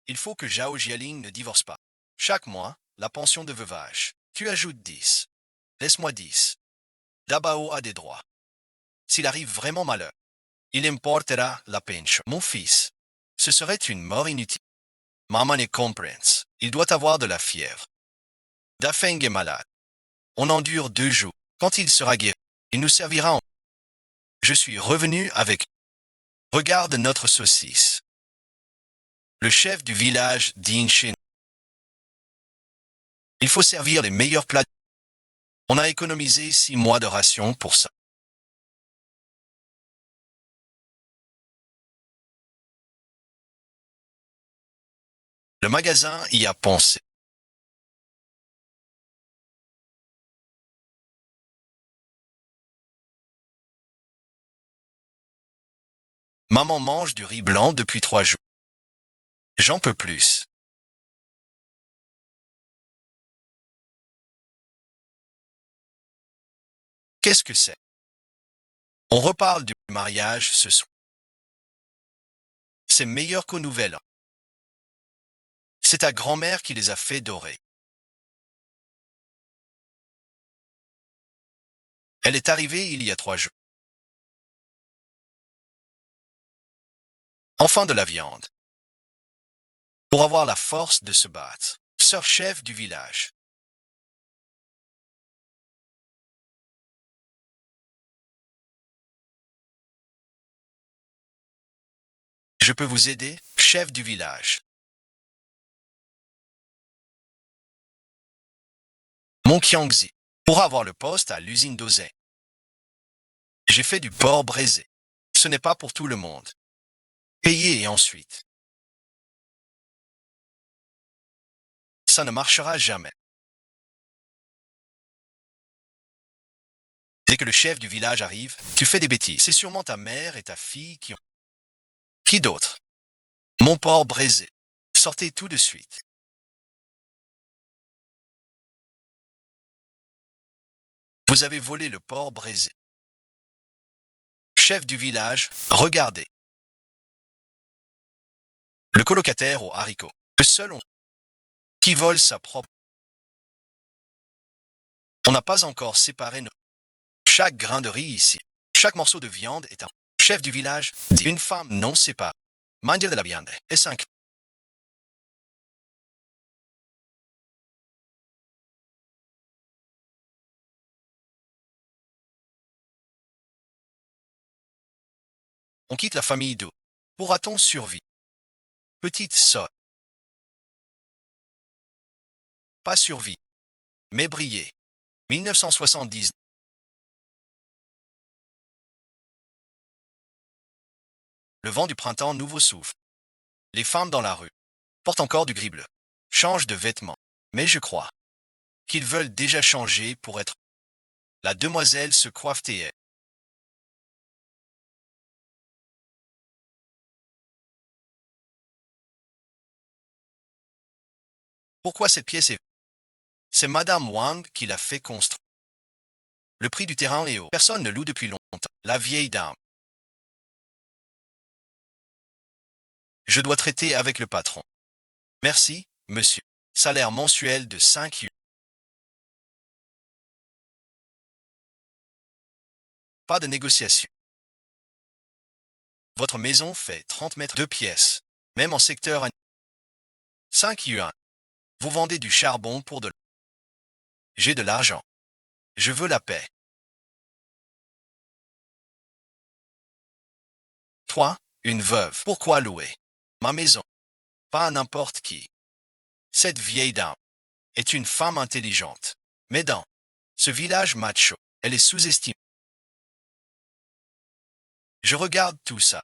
Il faut que Zhao Jialing ne divorce pas. Chaque mois, la pension de veuvage. Tu ajoutes 10. Laisse-moi 10. Dabao a des droits. S'il arrive vraiment malheur, il importera la pension. Mon fils, ce serait une mort inutile. Maman ne comprend. Il doit avoir de la fièvre. Dafeng est malade. On endure 2 jours. Quand il sera guéri, il nous servira en... Je suis revenu avec... Regarde notre saucisse. Le chef du village dîne chez nous. Il faut servir les meilleurs plats. On a économisé 6 mois de ration pour ça. Le magasin y a pensé. Maman mange du riz blanc depuis 3 jours. J'en peux plus. Qu'est-ce que c'est? On reparle du mariage ce soir. C'est meilleur qu'aux nouvelles. C'est ta grand-mère qui les a fait dorer. Elle est arrivée il y a 3 jours. Enfin de la viande. Pour avoir la force de se battre. Sœur chef du village. Je peux vous aider, chef du village. Mon Qiangzi. Pour avoir le poste à l'usine d'Ozay. J'ai fait du porc braisé. Ce n'est pas pour tout le monde. Payez et ensuite. Ça ne marchera jamais. Dès que le chef du village arrive, tu fais des bêtises. C'est sûrement ta mère et ta fille qui ont... Qui d'autre? Mon porc braisé. Sortez tout de suite. Vous avez volé le porc braisé. Chef du village, regardez. Le colocataire au haricot. Le seul qui vole sa propre. On n'a pas encore séparé nos... Chaque grain de riz ici. Chaque morceau de viande est un... Chef du village dit une femme non séparée. Mangia de la viande et 5. On quitte la famille d'eau. Pourra-t-on survivre? Petite sotte. Pas survie. Mais briller. 1970. Le vent du printemps nouveau souffle. Les femmes dans la rue portent encore du gris bleu. Changent de vêtements. Mais je crois qu'ils veulent déjà changer pour être... La demoiselle se coiffe et est. Pourquoi cette pièce est... C'est Madame Wang qui l'a fait construire. Le prix du terrain est haut. Personne ne loue depuis longtemps. La vieille dame. Je dois traiter avec le patron. Merci, monsieur. Salaire mensuel de 5 yuan. Pas de négociation. Votre maison fait 30 mètres de pièces. Même en secteur 5 yuan. Vous vendez du charbon pour de... J'ai de l'argent. Je veux la paix. Toi, une veuve. Pourquoi louer ma maison? Pas à n'importe qui. Cette vieille dame est une femme intelligente. Mais dans ce village macho, elle est sous-estimée. Je regarde tout ça.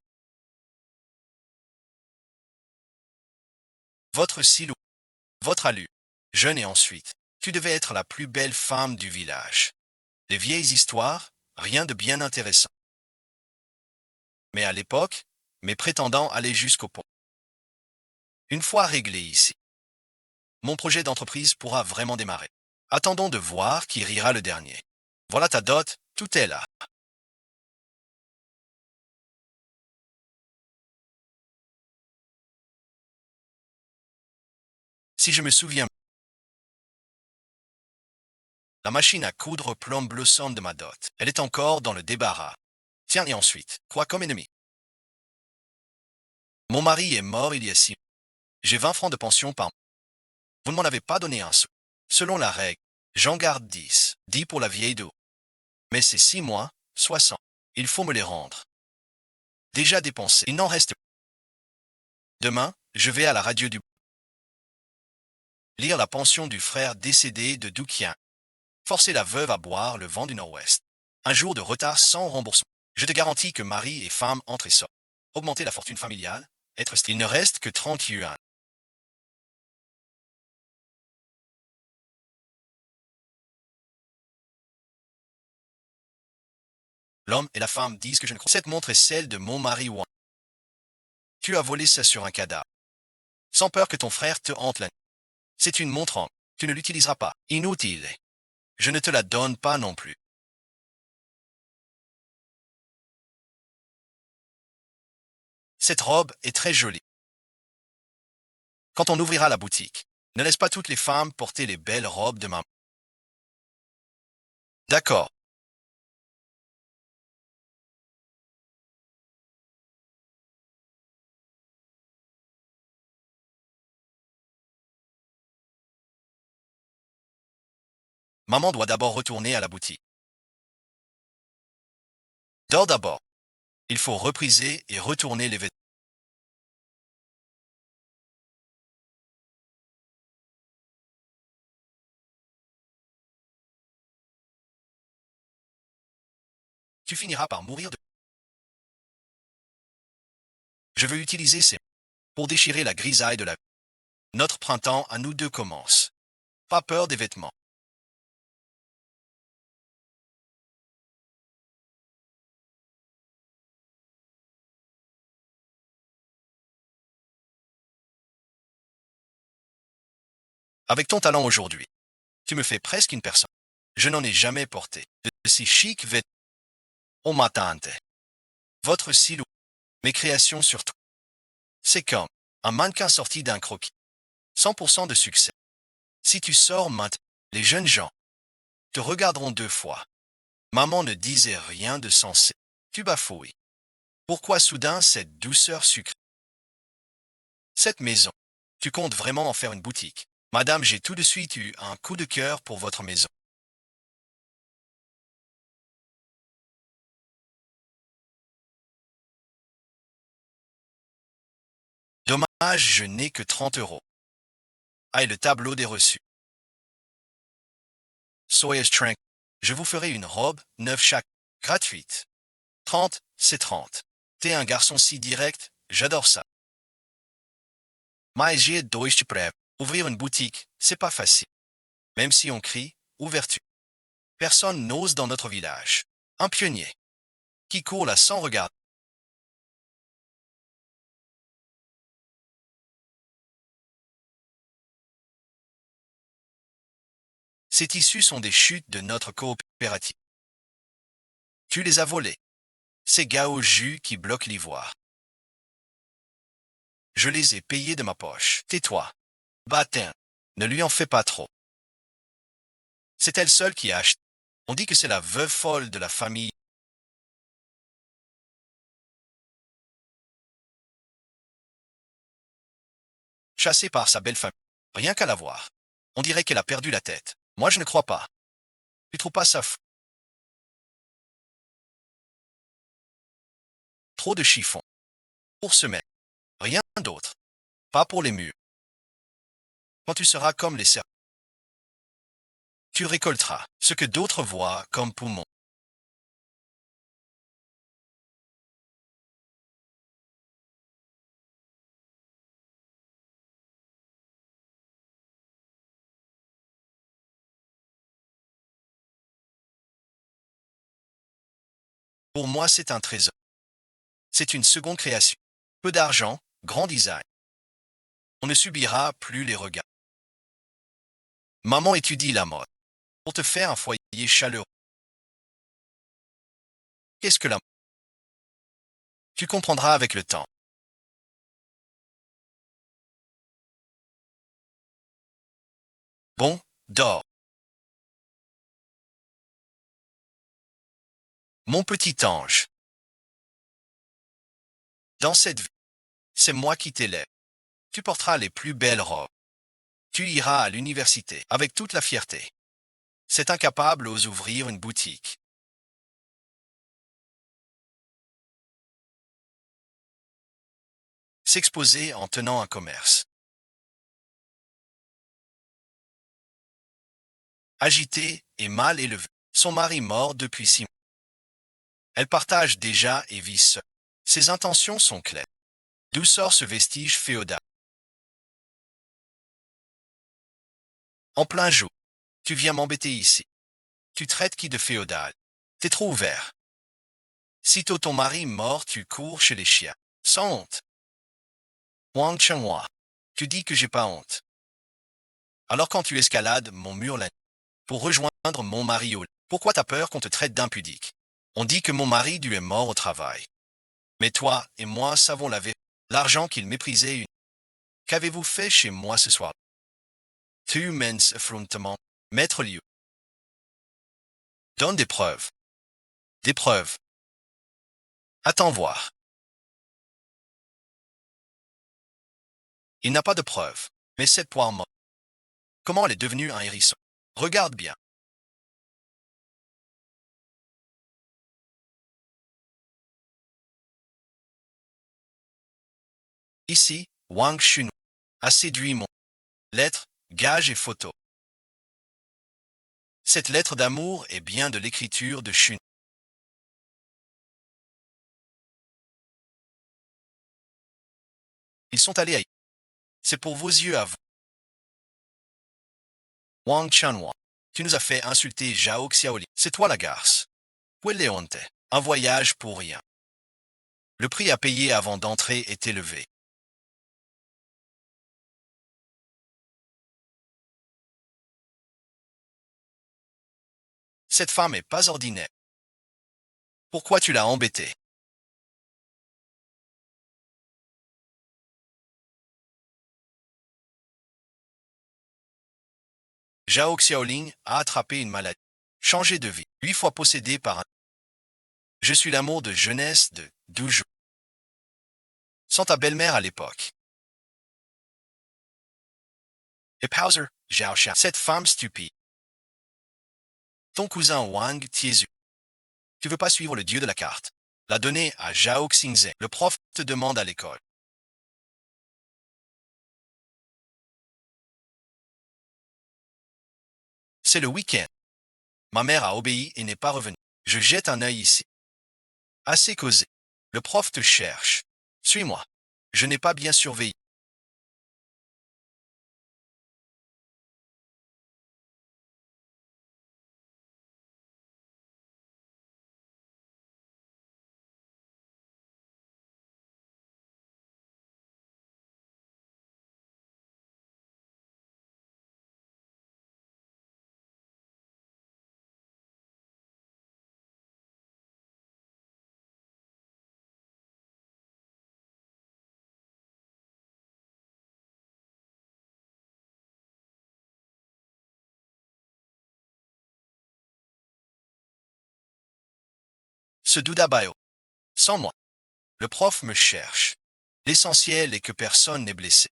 Votre silhouette, votre allure, jeune et ensuite, tu devais être la plus belle femme du village. Des vieilles histoires, rien de bien intéressant. Mais à l'époque, mes prétendants allaient jusqu'au pont. Une fois réglé ici, mon projet d'entreprise pourra vraiment démarrer. Attendons de voir qui rira le dernier. Voilà ta dot, tout est là. Si je me souviens, la machine à coudre plombe le son de ma dot. Elle est encore dans le débarras. Tiens, et ensuite, quoi comme ennemi? Mon mari est mort il y a 6 mois. J'ai 20 francs de pension par mois. Vous ne m'en avez pas donné un sou. Selon la règle, j'en garde 10. 10 pour la vieille d'eau. Mais c'est 6 mois, 60. Il faut me les rendre. Déjà dépensé. Il n'en reste plus. Demain, je vais à la radio du lire la pension du frère décédé de Doukien. Forcer la veuve à boire le vent du Nord-Ouest. Un jour de retard sans remboursement. Je te garantis que mari et femme entrent et sortent. Augmenter la fortune familiale, être strict. Il ne reste que 30 yuan. L'homme et la femme disent que je ne crois. Cette montre est celle de mon mari Wang. Tu as volé ça sur un cadavre. Sans peur que ton frère te hante la nuit. C'est une montre en. Tu ne l'utiliseras pas. Inutile. Je ne te la donne pas non plus. Cette robe est très jolie. Quand on ouvrira la boutique, ne laisse pas toutes les femmes porter les belles robes de maman. D'accord. Maman doit d'abord retourner à la boutique. Dors d'abord. Il faut repriser et retourner les vêtements. Tu finiras par mourir de. Je veux utiliser ces pour déchirer la grisaille de la. Notre printemps à nous deux commence. Pas peur des vêtements. Avec ton talent aujourd'hui, tu me fais presque une personne. Je n'en ai jamais porté. De si chic vêtements. Oh ma tante. Votre silhouette. Mes créations surtout. C'est comme un mannequin sorti d'un croquis. 100% de succès. Si tu sors maintenant, les jeunes gens te regarderont 2 fois. Maman ne disait rien de sensé. Tu bafouilles. Pourquoi soudain cette douceur sucrée? Cette maison. Tu comptes vraiment en faire une boutique. Madame, j'ai tout de suite eu un coup de cœur pour votre maison. Dommage, je n'ai que 30 euros. Ah, et le tableau des reçus. Soyez tranquille. Je vous ferai une robe, neuve chaque, gratuite. 30, c'est 30. T'es un garçon si direct, j'adore ça. Mais j'ai Deutsche Prep. Ouvrir une boutique, c'est pas facile. Même si on crie, ouverture. Personne n'ose dans notre village. Un pionnier. Qui court là sans regard. Ces tissus sont des chutes de notre coopérative. Tu les as volés. Ces gars au jus qui bloquent l'ivoire. Je les ai payés de ma poche. Tais-toi. Bâtin. Ne lui en fais pas trop. C'est elle seule qui a acheté. On dit que c'est la veuve folle de la famille. Chassée par sa belle famille. Rien qu'à la voir. On dirait qu'elle a perdu la tête. Moi, je ne crois pas. Tu trouves pas ça fou? Trop de chiffons. Pour se mettre. Rien d'autre. Pas pour les murs. Quand tu seras comme les serpents, tu récolteras ce que d'autres voient comme poumons. Pour moi, c'est un trésor. C'est une seconde création. Peu d'argent, grand design. On ne subira plus les regards. Maman étudie la mode. Pour te faire un foyer chaleureux. Qu'est-ce que la mode? Tu comprendras avec le temps. Bon, dors. Mon petit ange. Dans cette vie, c'est moi qui t'élève. Tu porteras les plus belles robes. Tu iras à l'université avec toute la fierté. C'est incapable ose ouvrir une boutique. S'exposer en tenant un commerce. Agité et mal élevé. Son mari mort depuis 6 mois. Elle partage déjà et vit seule. Ses intentions sont claires. D'où sort ce vestige féodal? En plein jour, tu viens m'embêter ici. Tu traites qui de féodal? T'es trop ouvert. Sitôt ton mari mort, tu cours chez les chiens. Sans honte. Wang Chenhua. Tu dis que j'ai pas honte. Alors quand tu escalades mon mur la nuit pour rejoindre mon mari au lit, pourquoi t'as peur qu'on te traite d'impudique? On dit que mon mari lui est mort au travail. Mais toi et moi savons la vérité. L'argent qu'il méprisait. Qu'avez-vous fait chez moi ce soir? Tu mens effrontement. Maître Liu. Donne des preuves. Des preuves. Attends voir. Il n'a pas de preuves. Mais cette poire morte. Comment elle est devenue un hérisson? Regarde bien. Ici, Wang Shun a séduit mon lettre, gage et photo. Cette lettre d'amour est bien de l'écriture de Shun. Ils sont allés à... C'est pour vos yeux à vous. Wang Chanhua. Tu nous as fait insulter Zhao Xiaoli. C'est toi la garce. Où est Léonte? Un voyage pour rien. Le prix à payer avant d'entrer est élevé. Cette femme est pas ordinaire. Pourquoi tu l'as embêtée? Zhao Xiaoling a attrapé une maladie. Changé de vie. 8 fois possédé par un... Je suis l'amour de jeunesse de 12 jours. Sans ta belle-mère à l'époque. Et Pauser, Zhao Sha. Cette femme stupide. Ton cousin Wang Tiezu. Tu veux pas suivre le dieu de la carte. La donner à Zhao Xingze. Le prof te demande à l'école. C'est le week-end. Ma mère a obéi et n'est pas revenue. Je jette un œil ici. Assez causé. Le prof te cherche. Suis-moi. Je n'ai pas bien surveillé. Ce Doudabayo. Sans moi. Le prof me cherche. L'essentiel est que personne n'est blessé.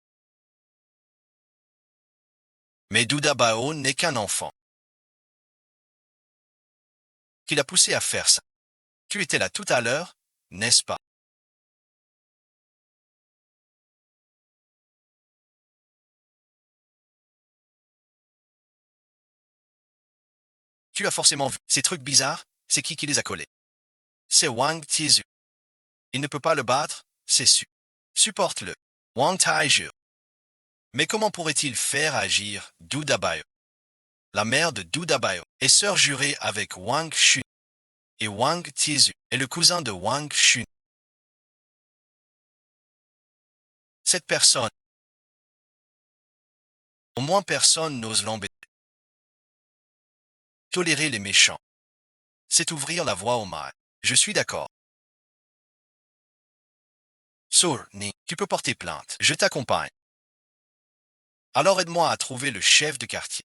Mais Doudabao n'est qu'un enfant. Qui l'a poussé à faire ça. Tu étais là tout à l'heure, n'est-ce pas? Tu as forcément vu. Ces trucs bizarres, c'est qui les a collés? C'est Wang Tiezu. Il ne peut pas le battre, c'est sûr. Supporte-le. Wang Taiju. Mais comment pourrait-il faire agir Doudabayo? La mère de Doudabayo est sœur jurée avec Wang Shun. Et Wang Tiezu est le cousin de Wang Shun. Cette personne, au moins personne n'ose l'embêter. Tolérer les méchants, c'est ouvrir la voie au mal. Je suis d'accord. Sour, Ni, tu peux porter plainte. Je t'accompagne. Alors aide-moi à trouver le chef de quartier.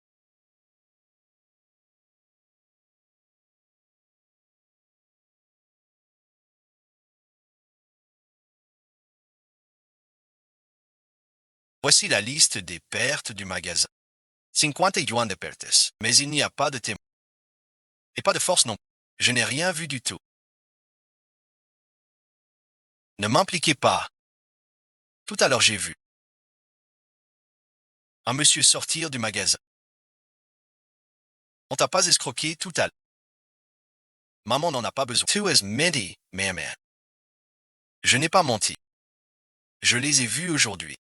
Voici la liste des pertes du magasin. 50 yuan de pertes. Mais il n'y a pas de témoin. Et pas de force non plus. Je n'ai rien vu du tout. Ne m'impliquez pas. Tout à l'heure j'ai vu un monsieur sortir du magasin. On t'a pas escroqué tout à l'heure. Maman n'en a pas besoin. Tu as menti, maman. Je n'ai pas menti. Je les ai vus aujourd'hui.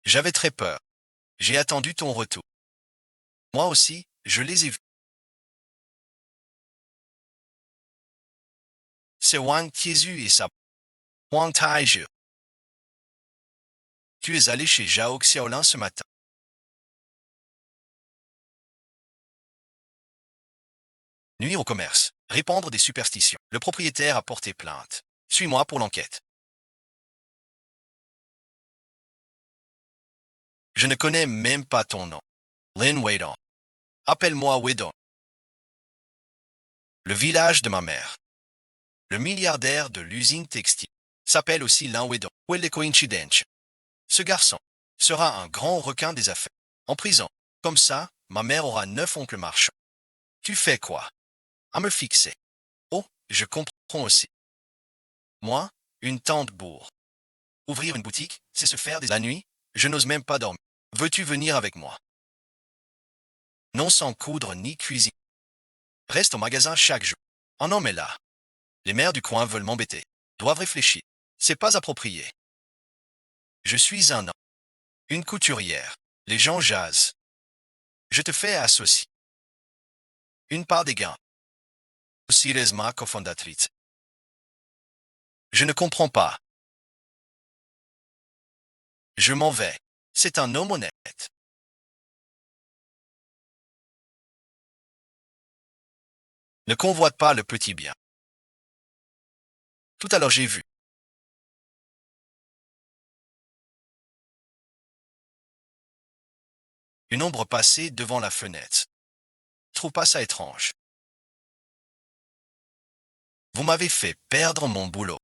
J'avais très peur. J'ai attendu ton retour. Moi aussi, je les ai vus. C'est Wang Tiezu et sa Wang Taizhu. Tu es allé chez Zhao Xiaolin ce matin. Nuire au commerce. Répandre des superstitions. Le propriétaire a porté plainte. Suis-moi pour l'enquête. Je ne connais même pas ton nom. Lin Weidong. Appelle-moi Weidong. Le village de ma mère. Le milliardaire de l'usine textile s'appelle aussi Lin Weidong. Quelle coïncidence. Ce garçon sera un grand requin des affaires. En prison. Comme ça, ma mère aura 9 oncles marchands. Tu fais quoi? À me fixer. Oh, je comprends aussi. Moi, une tante bourre. Ouvrir une boutique, c'est se faire des la nuit, je n'ose même pas dormir. Veux-tu venir avec moi? Non sans coudre ni cuisine. Reste au magasin chaque jour. Un homme est là. Les mères du coin veulent m'embêter. Doivent réfléchir. C'est pas approprié. Je suis un homme. Une couturière. Les gens jasent. Je te fais associer. Une part des gains. Aussi Resma cofondatrice. Je ne comprends pas. Je m'en vais. C'est un homme honnête. Ne convoite pas le petit bien. Tout à l'heure j'ai vu. Une ombre passer devant la fenêtre. Trouve pas ça étrange. Vous m'avez fait perdre mon boulot.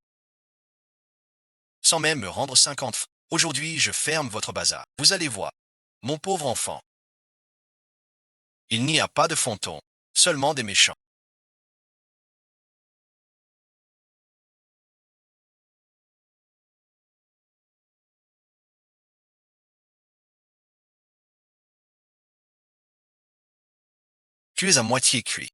Sans même me rendre 50 francs. Aujourd'hui, je ferme votre bazar. Vous allez voir. Mon pauvre enfant. Il n'y a pas de fantômes, seulement des méchants. Tu es à moitié cuit.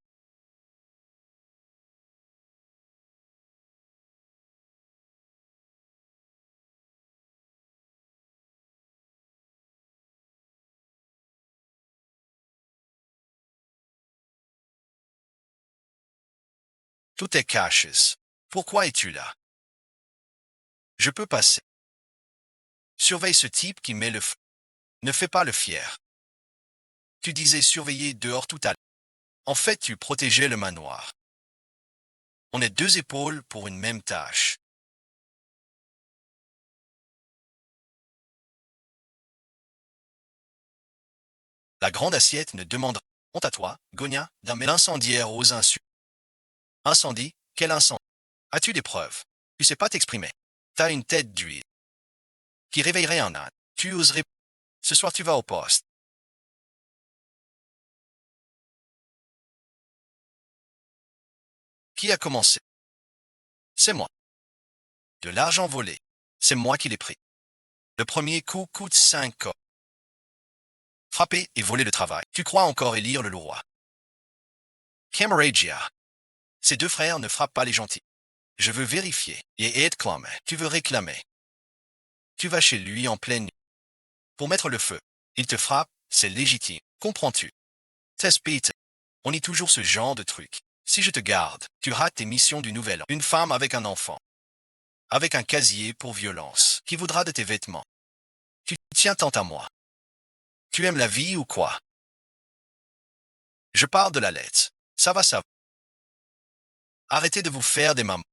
Tout est caches. Pourquoi es-tu là? Je peux passer. Surveille ce type qui met le feu. Ne fais pas le fier. Tu disais surveiller dehors tout à l'heure. En fait, tu protégeais le manoir. On est deux épaules pour une même tâche. La grande assiette ne demandera honte à toi, Gonia, d'un mail incendiaire aux insultes. Incendie? Quel incendie? As-tu des preuves? Tu sais pas t'exprimer. T'as une tête d'huile qui réveillerait un âne. Tu oserais. Ce soir, tu vas au poste. Qui a commencé? C'est moi. De l'argent volé. C'est moi qui l'ai pris. Le premier coup coûte 5 corps. Frapper et voler le travail. Tu crois encore élire le roi? Camaragia. Ces deux frères ne frappent pas les gentils. Je veux vérifier et être clamé. Tu veux réclamer. Tu vas chez lui en pleine nuit. Pour mettre le feu. Il te frappe, c'est légitime. Comprends-tu? T'espite. On y toujours ce genre de truc. Si je te garde, tu rates tes missions du nouvel an. Une femme avec un enfant. Avec un casier pour violence. Qui voudra de tes vêtements? Tu tiens tant à moi. Tu aimes la vie ou quoi? Je parle de la lettre. Ça va, ça va. Arrêtez de vous faire des mamans.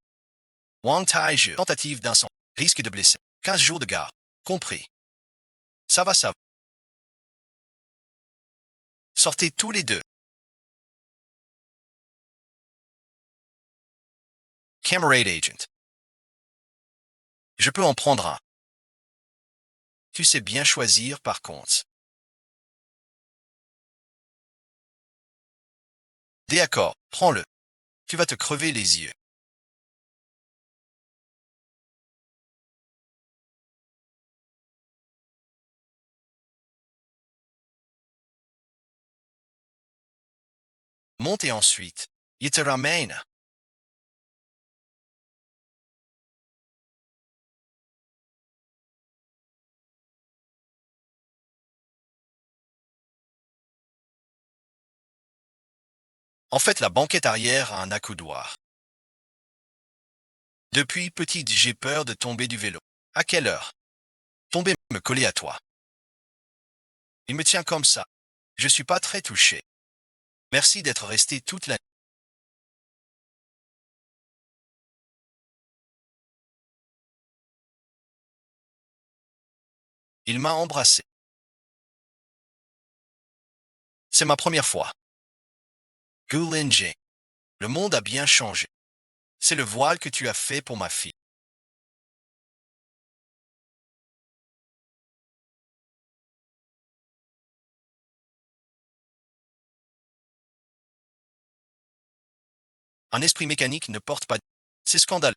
Wang Taizhe, tentative d'incendie. Risque de blesser. 15 jours de garde. Compris. Ça va, ça va. Sortez tous les deux. Camarade Agent. Je peux en prendre un. Tu sais bien choisir par contre. D'accord, prends-le. Tu vas te crever les yeux. Monte et ensuite, il te ramène. En fait, la banquette arrière a un accoudoir. Depuis petite, j'ai peur de tomber du vélo. À quelle heure? Tomber me coller à toi. Il me tient comme ça. Je suis pas très touché. Merci d'être resté toute la nuit. Il m'a embrassé. C'est ma première fois. Gulinje. Le monde a bien changé. C'est le voile que tu as fait pour ma fille. Un esprit mécanique ne porte pas. C'est scandaleux.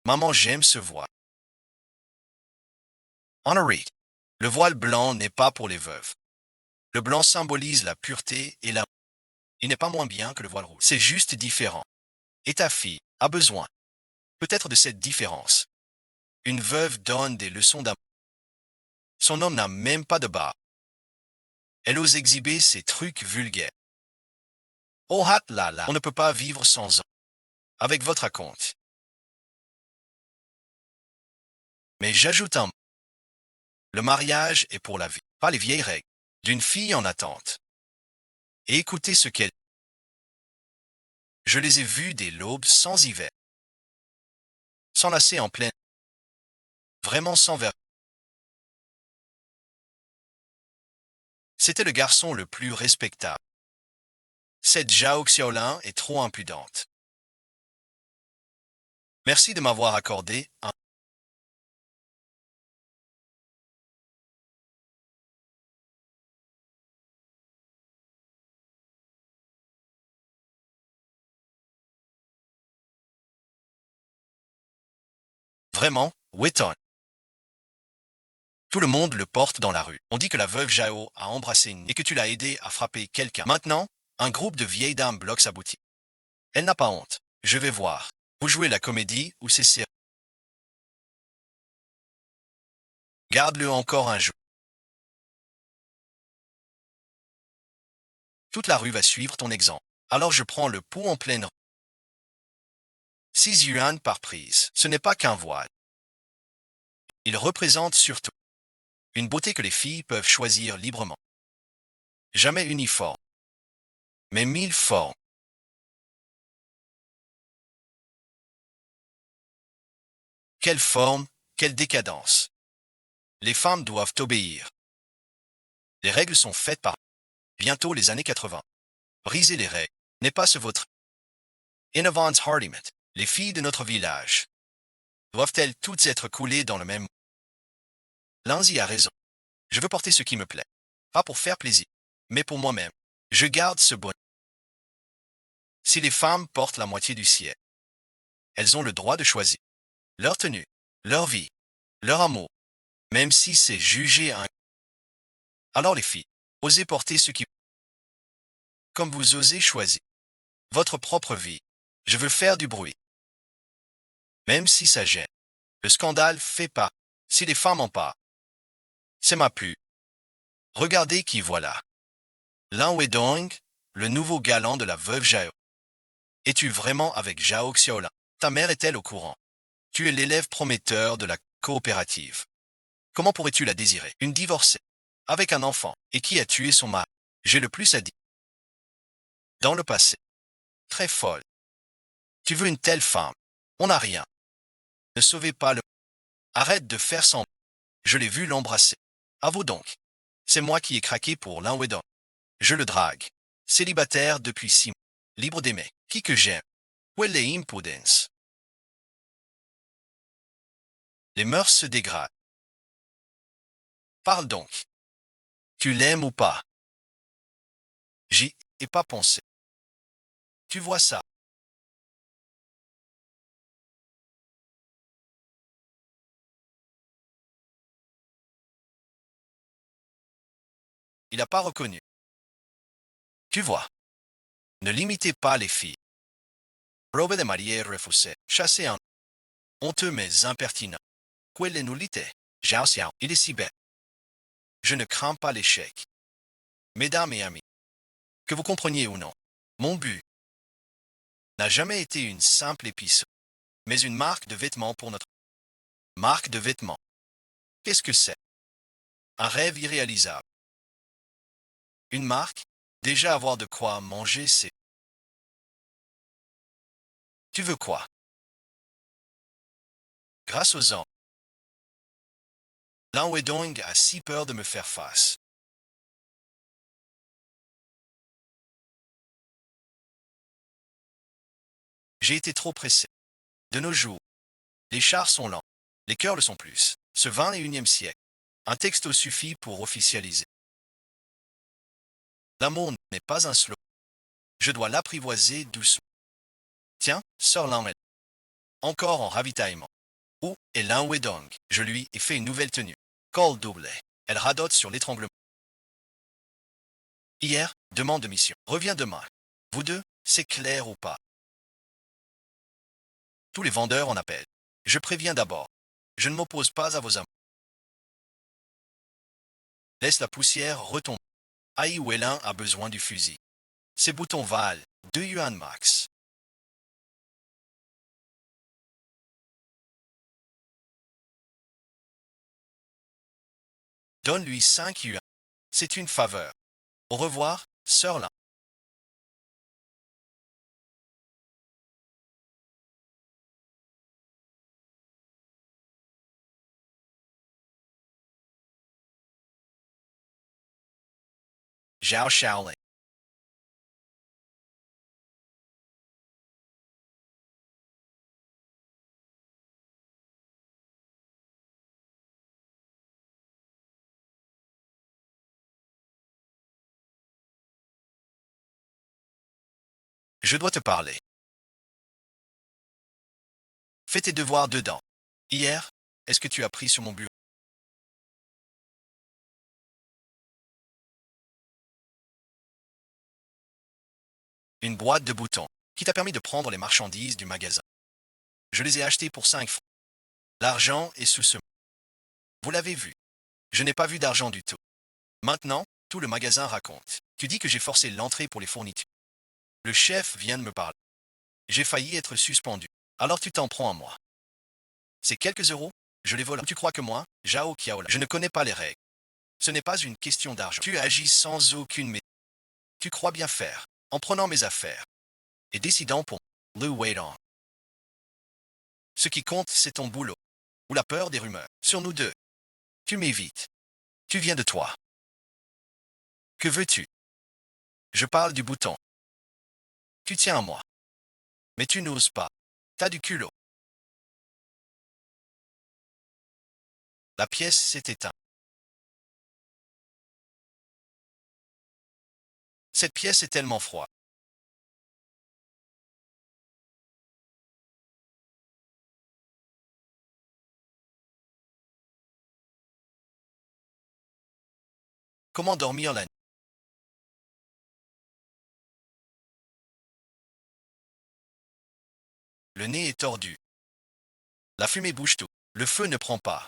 Maman, j'aime ce voile. Honoré. Le voile blanc n'est pas pour les veuves. Le blanc symbolise la pureté et la... Il n'est pas moins bien que le voile rouge. C'est juste différent. Et ta fille a besoin, peut-être de cette différence. Une veuve donne des leçons d'amour. Son homme n'a même pas de bas. Elle ose exhiber ses trucs vulgaires. Oh hat là là, on ne peut pas vivre sans eux. Avec votre compte. Mais j'ajoute un mot. Le mariage est pour la vie, pas les vieilles règles. D'une fille en attente. Et écoutez ce qu'elle... Je les ai vus des l'aube sans hiver. S'enlacer en pleine. Vraiment sans verre. C'était le garçon le plus respectable. Cette Zhao Xiaolin est trop impudente. Merci de m'avoir accordé un... Vraiment, Wetton. Tout le monde le porte dans la rue. On dit que la veuve Zhao a embrassé une et que tu l'as aidé à frapper quelqu'un. Maintenant, un groupe de vieilles dames bloque sa boutique. Elle n'a pas honte. Je vais voir. Vous jouez la comédie ou c'est sérieux? Garde-le encore un jour. Toute la rue va suivre ton exemple. Alors je prends le pot en pleine rue. 6 yuan par prise. Ce n'est pas qu'un voile. Il représente surtout une beauté que les filles peuvent choisir librement. Jamais uniforme, mais mille formes. Quelle forme, quelle décadence. Les femmes doivent obéir. Les règles sont faites par bientôt les années 80. Briser les règles n'est pas ce votre. Innovans Hardimet, les filles de notre village. Doivent-elles toutes être coulées dans le même... Lindsay a raison. Je veux porter ce qui me plaît. Pas pour faire plaisir, mais pour moi-même. Je garde ce bon. Si les femmes portent la moitié du ciel, elles ont le droit de choisir leur tenue, leur vie, leur amour, même si c'est jugé un... Alors les filles, osez porter ce qui... Comme vous osez choisir votre propre vie. Je veux faire du bruit. Même si ça gêne. Le scandale fait pas. Si les femmes en parlent. C'est ma pu. Regardez qui voilà. Lan Wedong, le nouveau galant de la veuve Zhao. Es-tu vraiment avec Zhao Xiaolin? Ta mère est-elle au courant? Tu es l'élève prometteur de la coopérative. Comment pourrais-tu la désirer? Une divorcée, avec un enfant, et qui a tué son mari? J'ai le plus à dire. Dans le passé. Très folle. Tu veux une telle femme? On n'a rien. Ne sauvez pas le... Arrête de faire semblant. Je l'ai vu l'embrasser. À vous donc. C'est moi qui ai craqué pour l'un Wedon. Je le drague. Célibataire depuis 6 mois. Libre d'aimer. Qui que j'aime. Où est les impudence? Les mœurs se dégradent. Parle donc. Tu l'aimes ou pas? J'y ai pas pensé. Tu vois ça? Il n'a pas reconnu. Tu vois? Ne limitez pas les filles. Robe de mariée refusé. Chasser un honteux mais impertinent. Quelle nullité. Xiao Xiao, il est si bête. Je ne crains pas l'échec. Mesdames et amis, que vous compreniez ou non, mon but n'a jamais été une simple épicerie, mais une marque de vêtements pour notre marque de vêtements. Qu'est-ce que c'est? Un rêve irréalisable. Une marque? Déjà avoir de quoi manger, c'est... Tu veux quoi? Grâce aux ans, Lan Wedong a si peur de me faire face. J'ai été trop pressé. De nos jours, les chars sont lents, les cœurs le sont plus. Ce 21e siècle, un texto suffit pour officialiser. L'amour n'est pas un slogan. Je dois l'apprivoiser doucement. Tiens, sors Lan Wedong. Encore en ravitaillement. Où est Lan Wedong? Je lui ai fait une nouvelle tenue. Col doublé. Elle radote sur l'étranglement. Hier, demande de mission. Reviens demain. Vous deux, c'est clair ou pas? Tous les vendeurs en appellent. Je préviens d'abord. Je ne m'oppose pas à vos amours. Laisse la poussière retomber. Ai Wellin a besoin du fusil. Ces boutons valent 2 yuan max. Donne-lui 5 yuan. C'est une faveur. Au revoir, sœur Lin. Zhao Shaolin. Je dois te parler. Fais tes devoirs dedans. Hier, est-ce que tu as pris sur mon bureau une boîte de boutons qui t'a permis de prendre les marchandises du magasin? Je les ai achetées pour 5 francs. L'argent est sous ce... Vous l'avez vu. Je n'ai pas vu d'argent du tout. Maintenant, tout le magasin raconte. Tu dis que j'ai forcé l'entrée pour les fournitures. Le chef vient de me parler. J'ai failli être suspendu. Alors tu t'en prends à moi. Ces quelques euros, je les vole. Tu crois que moi, Zhao Qiaola, je ne connais pas les règles. Ce n'est pas une question d'argent. Tu agis sans aucune méthode. Tu crois bien faire, en prenant mes affaires et décidant pour Lu Weidong. Ce qui compte, c'est ton boulot, ou la peur des rumeurs. Sur nous deux, tu m'évites. Tu viens de toi. Que veux-tu? Je parle du bouton. Tu tiens à moi. Mais tu n'oses pas. T'as du culot. La pièce s'est éteinte. Cette pièce est tellement froide. Comment dormir la nuit? Le nez est tordu. La fumée bouge tout. Le feu ne prend pas.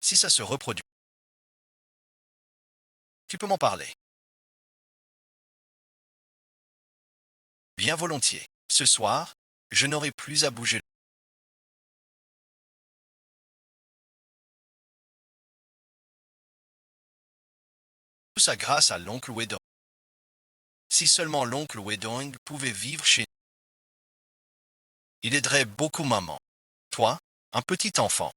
Si ça se reproduit, tu peux m'en parler. Bien volontiers. Ce soir, je n'aurai plus à bouger. Tout ça grâce à l'oncle Wedong. Si seulement l'oncle Wedong pouvait vivre chez nous, il aiderait beaucoup maman. Toi, un petit enfant.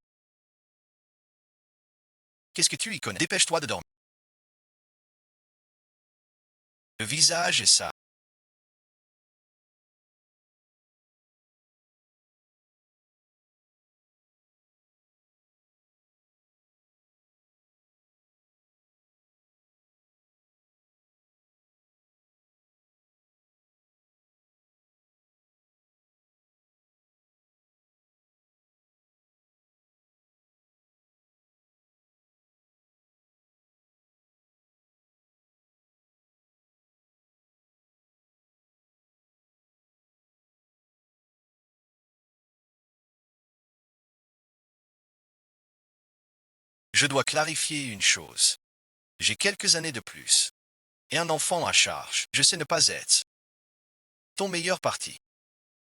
Qu'est-ce que tu y connais? Dépêche-toi de dormir. Le visage est ça. Je dois clarifier une chose. J'ai quelques années de plus. Et un enfant à charge. Je sais ne pas être ton meilleur parti.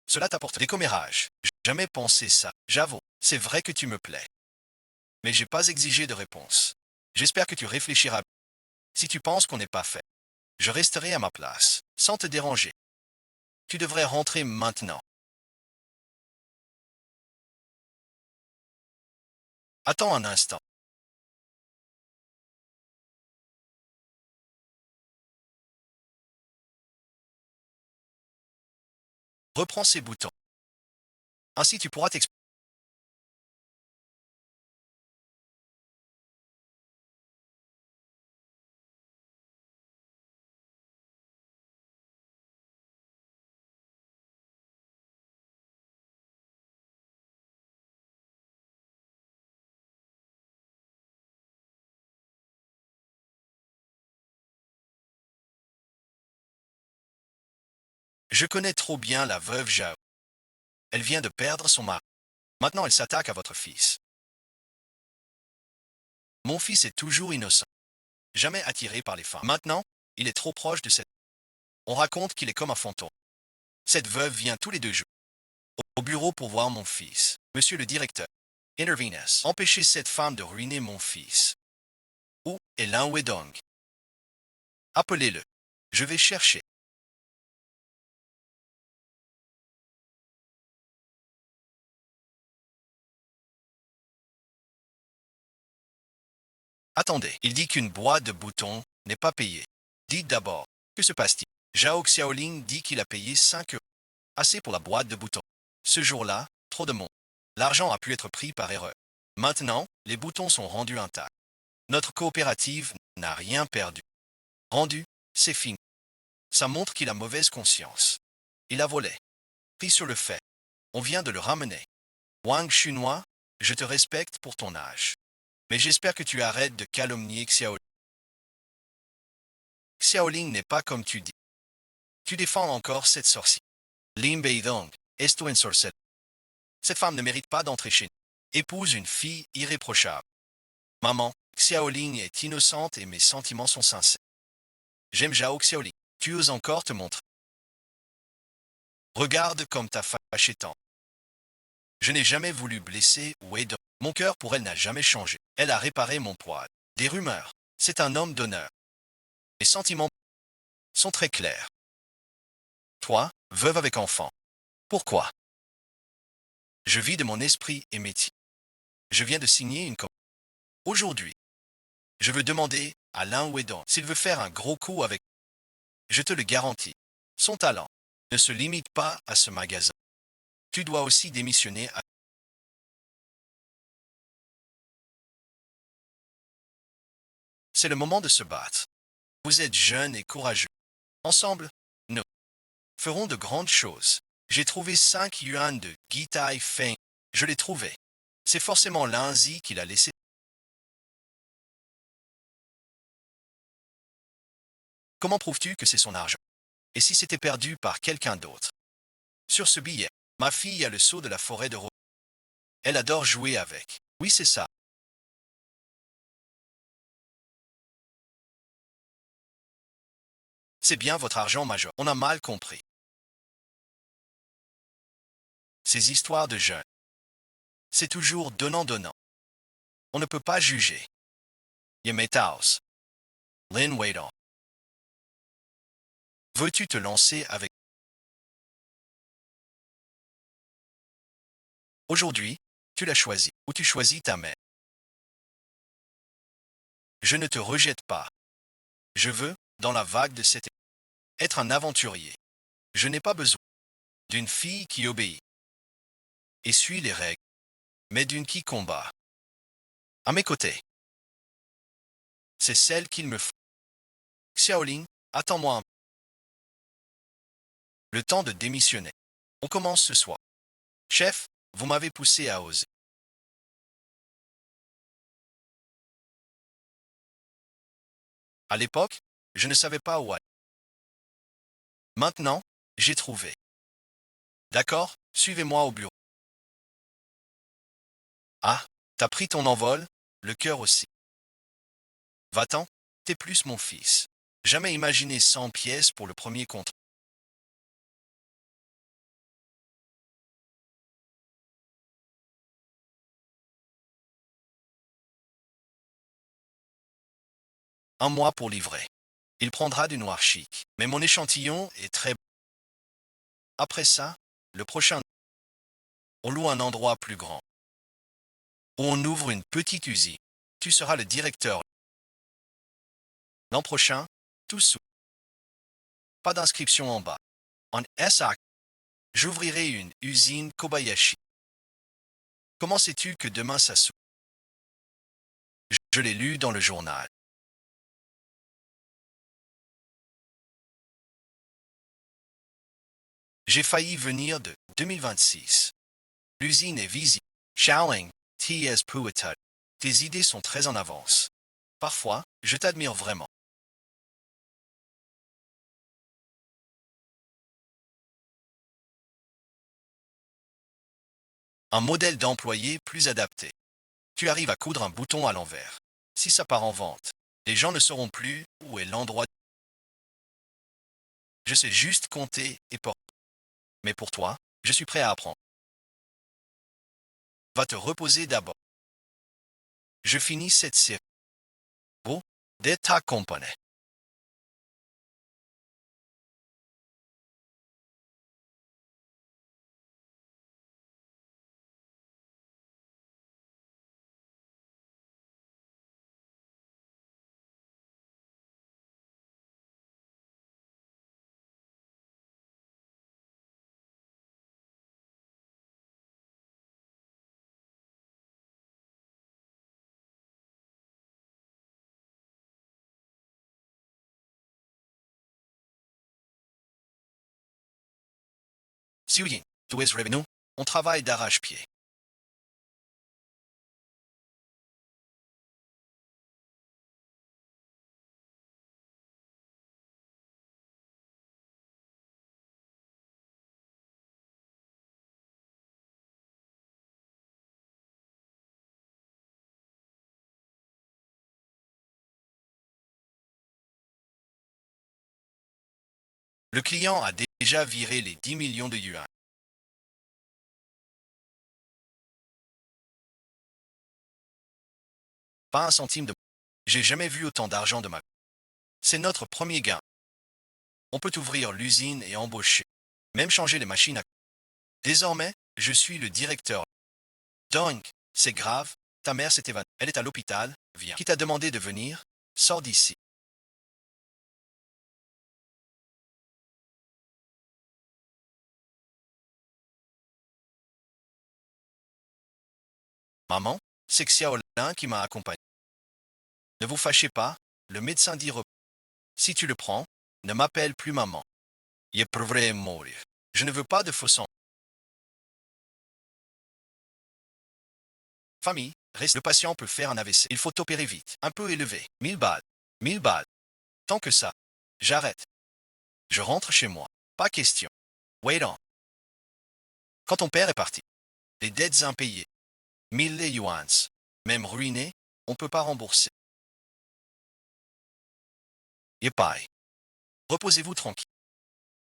Cela t'apporte des commérages. J'ai jamais pensé ça. J'avoue, c'est vrai que tu me plais. Mais j'ai pas exigé de réponse. J'espère que tu réfléchiras. Si tu penses qu'on n'est pas fait, je resterai à ma place, sans te déranger. Tu devrais rentrer maintenant. Attends un instant. Reprends ces boutons. Ainsi tu pourras t'exprimer. Je connais trop bien la veuve Jao. Elle vient de perdre son mari. Maintenant elle s'attaque à votre fils. Mon fils est toujours innocent. Jamais attiré par les femmes. Maintenant, il est trop proche de cette... On raconte qu'il est comme un fantôme. Cette veuve vient tous les 2 jours au bureau pour voir mon fils. Monsieur le directeur, intervenez. Empêchez cette femme de ruiner mon fils. Où est Lin Wedong? Appelez-le. Je vais chercher. Attendez, il dit qu'une boîte de boutons n'est pas payée. Dites d'abord, que se passe-t-il? Zhao Xiaoling dit qu'il a payé 5 euros. Assez pour la boîte de boutons. Ce jour-là, trop de monde. L'argent a pu être pris par erreur. Maintenant, les boutons sont rendus intacts. Notre coopérative n'a rien perdu. Rendu, c'est fini. Ça montre qu'il a mauvaise conscience. Il a volé. Pris sur le fait. On vient de le ramener. Wang Chunhua, je te respecte pour ton âge. Mais j'espère que tu arrêtes de calomnier Xiaoling. Xiaoling n'est pas comme tu dis. Tu défends encore cette sorcière. Lin Beidong, est-ce une sorcière? Cette femme ne mérite pas d'entrer chez nous. Épouse une fille irréprochable. Maman, Xiaoling est innocente et mes sentiments sont sincères. J'aime Zhao Xiaoling. Tu oses encore te montrer. Regarde comme ta fâché tant. Je n'ai jamais voulu blesser ou aider. Mon cœur pour elle n'a jamais changé. Elle a réparé mon poil. Des rumeurs. C'est un homme d'honneur. Mes sentiments sont très clairs. Toi, veuve avec enfant. Pourquoi? Je vis de mon esprit et métier. Je viens de signer une commande. Aujourd'hui, je veux demander à Lin Wedong s'il veut faire un gros coup avec. Je te le garantis. Son talent ne se limite pas à ce magasin. Tu dois aussi démissionner. C'est le moment de se battre. Vous êtes jeune et courageux. Ensemble, nous ferons de grandes choses. J'ai trouvé 5 yuan de Gui Tai Feng. Je l'ai trouvé. C'est forcément Linzi qui l'a laissé. Comment prouves-tu que c'est son argent? Et si c'était perdu par quelqu'un d'autre? Sur ce billet, ma fille a le sceau de la forêt de Rose. Elle adore jouer avec. Oui, c'est ça. C'est bien votre argent, major. On a mal compris. Ces histoires de jeunes. C'est toujours donnant-donnant. On ne peut pas juger. Yemetaos. Lin Weidong. Veux-tu te lancer avec... Aujourd'hui, tu l'as choisi, ou tu choisis ta mère. Je ne te rejette pas. Je veux, dans la vague de cette... être un aventurier. Je n'ai pas besoin d'une fille qui obéit et suit les règles, mais d'une qui combat. À mes côtés. C'est celle qu'il me faut. Xiaoling, attends-moi un peu. Le temps de démissionner. On commence ce soir. Chef, vous m'avez poussé à oser. À l'époque, je ne savais pas où aller. Maintenant, j'ai trouvé. D'accord, suivez-moi au bureau. Ah, t'as pris ton envol, le cœur aussi. Va-t'en, t'es plus mon fils. Jamais imaginé 100 pièces pour le premier contrat. Un mois pour livrer. Il prendra du noir chic, mais mon échantillon est très bon. Après ça, le prochain, on loue un endroit plus grand, où on ouvre une petite usine. Tu seras le directeur. L'an prochain, tout sous. Pas d'inscription en bas. En SA, j'ouvrirai une usine Kobayashi. Comment sais-tu que demain ça s'ouvre? Je l'ai lu dans le journal. J'ai failli venir de 2026. L'usine est visible. Shaoling, T.S. Puatut. Tes idées sont très en avance. Parfois, je t'admire vraiment. Un modèle d'employé plus adapté. Tu arrives à coudre un bouton à l'envers. Si ça part en vente, les gens ne sauront plus où est l'endroit. Je sais juste compter et porter. Mais pour toi, je suis prêt à apprendre. Va te reposer d'abord. Je finis cette série. Beau, dès ta compagnie. Suyin, tu es revenu. On travaille d'arrache-pied. Le client a déjà viré les 10 millions de yuan. Pas un centime de... J'ai jamais vu autant d'argent de ma... C'est notre premier gain. On peut ouvrir l'usine et embaucher. Même changer les machines à... Désormais, je suis le directeur. Donc, c'est grave, ta mère s'est évanouie. Elle est à l'hôpital, viens. Qui t'a demandé de venir? Sors d'ici. Maman, c'est Xiaolin qui m'a accompagné. Ne vous fâchez pas, le médecin dit si tu le prends, ne m'appelle plus maman. Il pourrait mourir. Je ne veux pas de faux sang. Famille, reste. Le patient peut faire un AVC. Il faut opérer vite. Un peu élevé. 1000 balles. 1000 balles. Tant que ça. J'arrête. Je rentre chez moi. Pas question. Wait on. Quand ton père est parti. Les dettes impayées. 1000 yuans. Même ruiné, on ne peut pas rembourser. Yepai. Reposez-vous tranquille.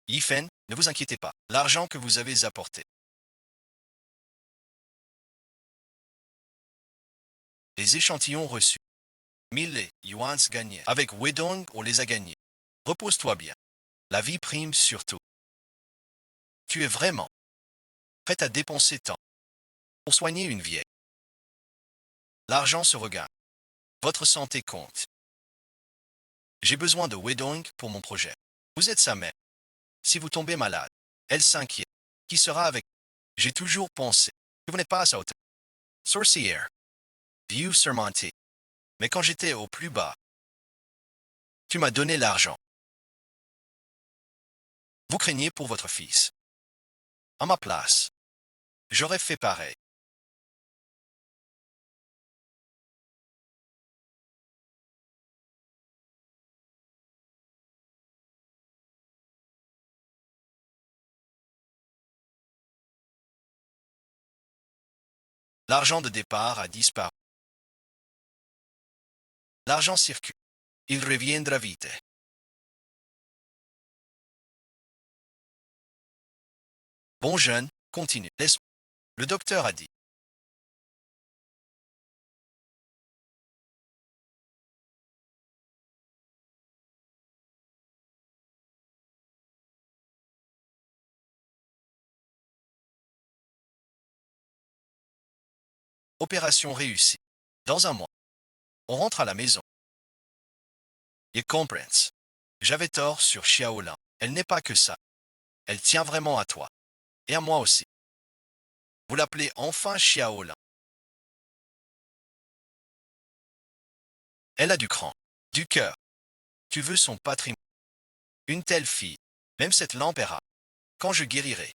Yifen, ne vous inquiétez pas. L'argent que vous avez apporté. Les échantillons reçus. 1000 yuans gagnés. Avec Wedong, on les a gagnés. Repose-toi bien. La vie prime surtout. Tu es vraiment prêt à dépenser tant pour soigner une vieille. L'argent se regagne. Votre santé compte. J'ai besoin de Wedong pour mon projet. Vous êtes sa mère. Si vous tombez malade, elle s'inquiète. Qui sera avec? J'ai toujours pensé que vous n'êtes pas à sa hauteur. Sorcière. View surmonté. Mais quand j'étais au plus bas, tu m'as donné l'argent. Vous craignez pour votre fils. À ma place, j'aurais fait pareil. L'argent de départ a disparu. L'argent circule. Il reviendra vite. Bon jeune, continue. Laisse. Le docteur a dit. Opération réussie. Dans un mois, on rentre à la maison. Il comprend. J'avais tort sur Xiaolin. Elle n'est pas que ça. Elle tient vraiment à toi. Et à moi aussi. Vous l'appelez enfin Xiaolin. Elle a du cran, du cœur. Tu veux son patrimoine. Une telle fille, même cette lampe est rare. Quand je guérirai,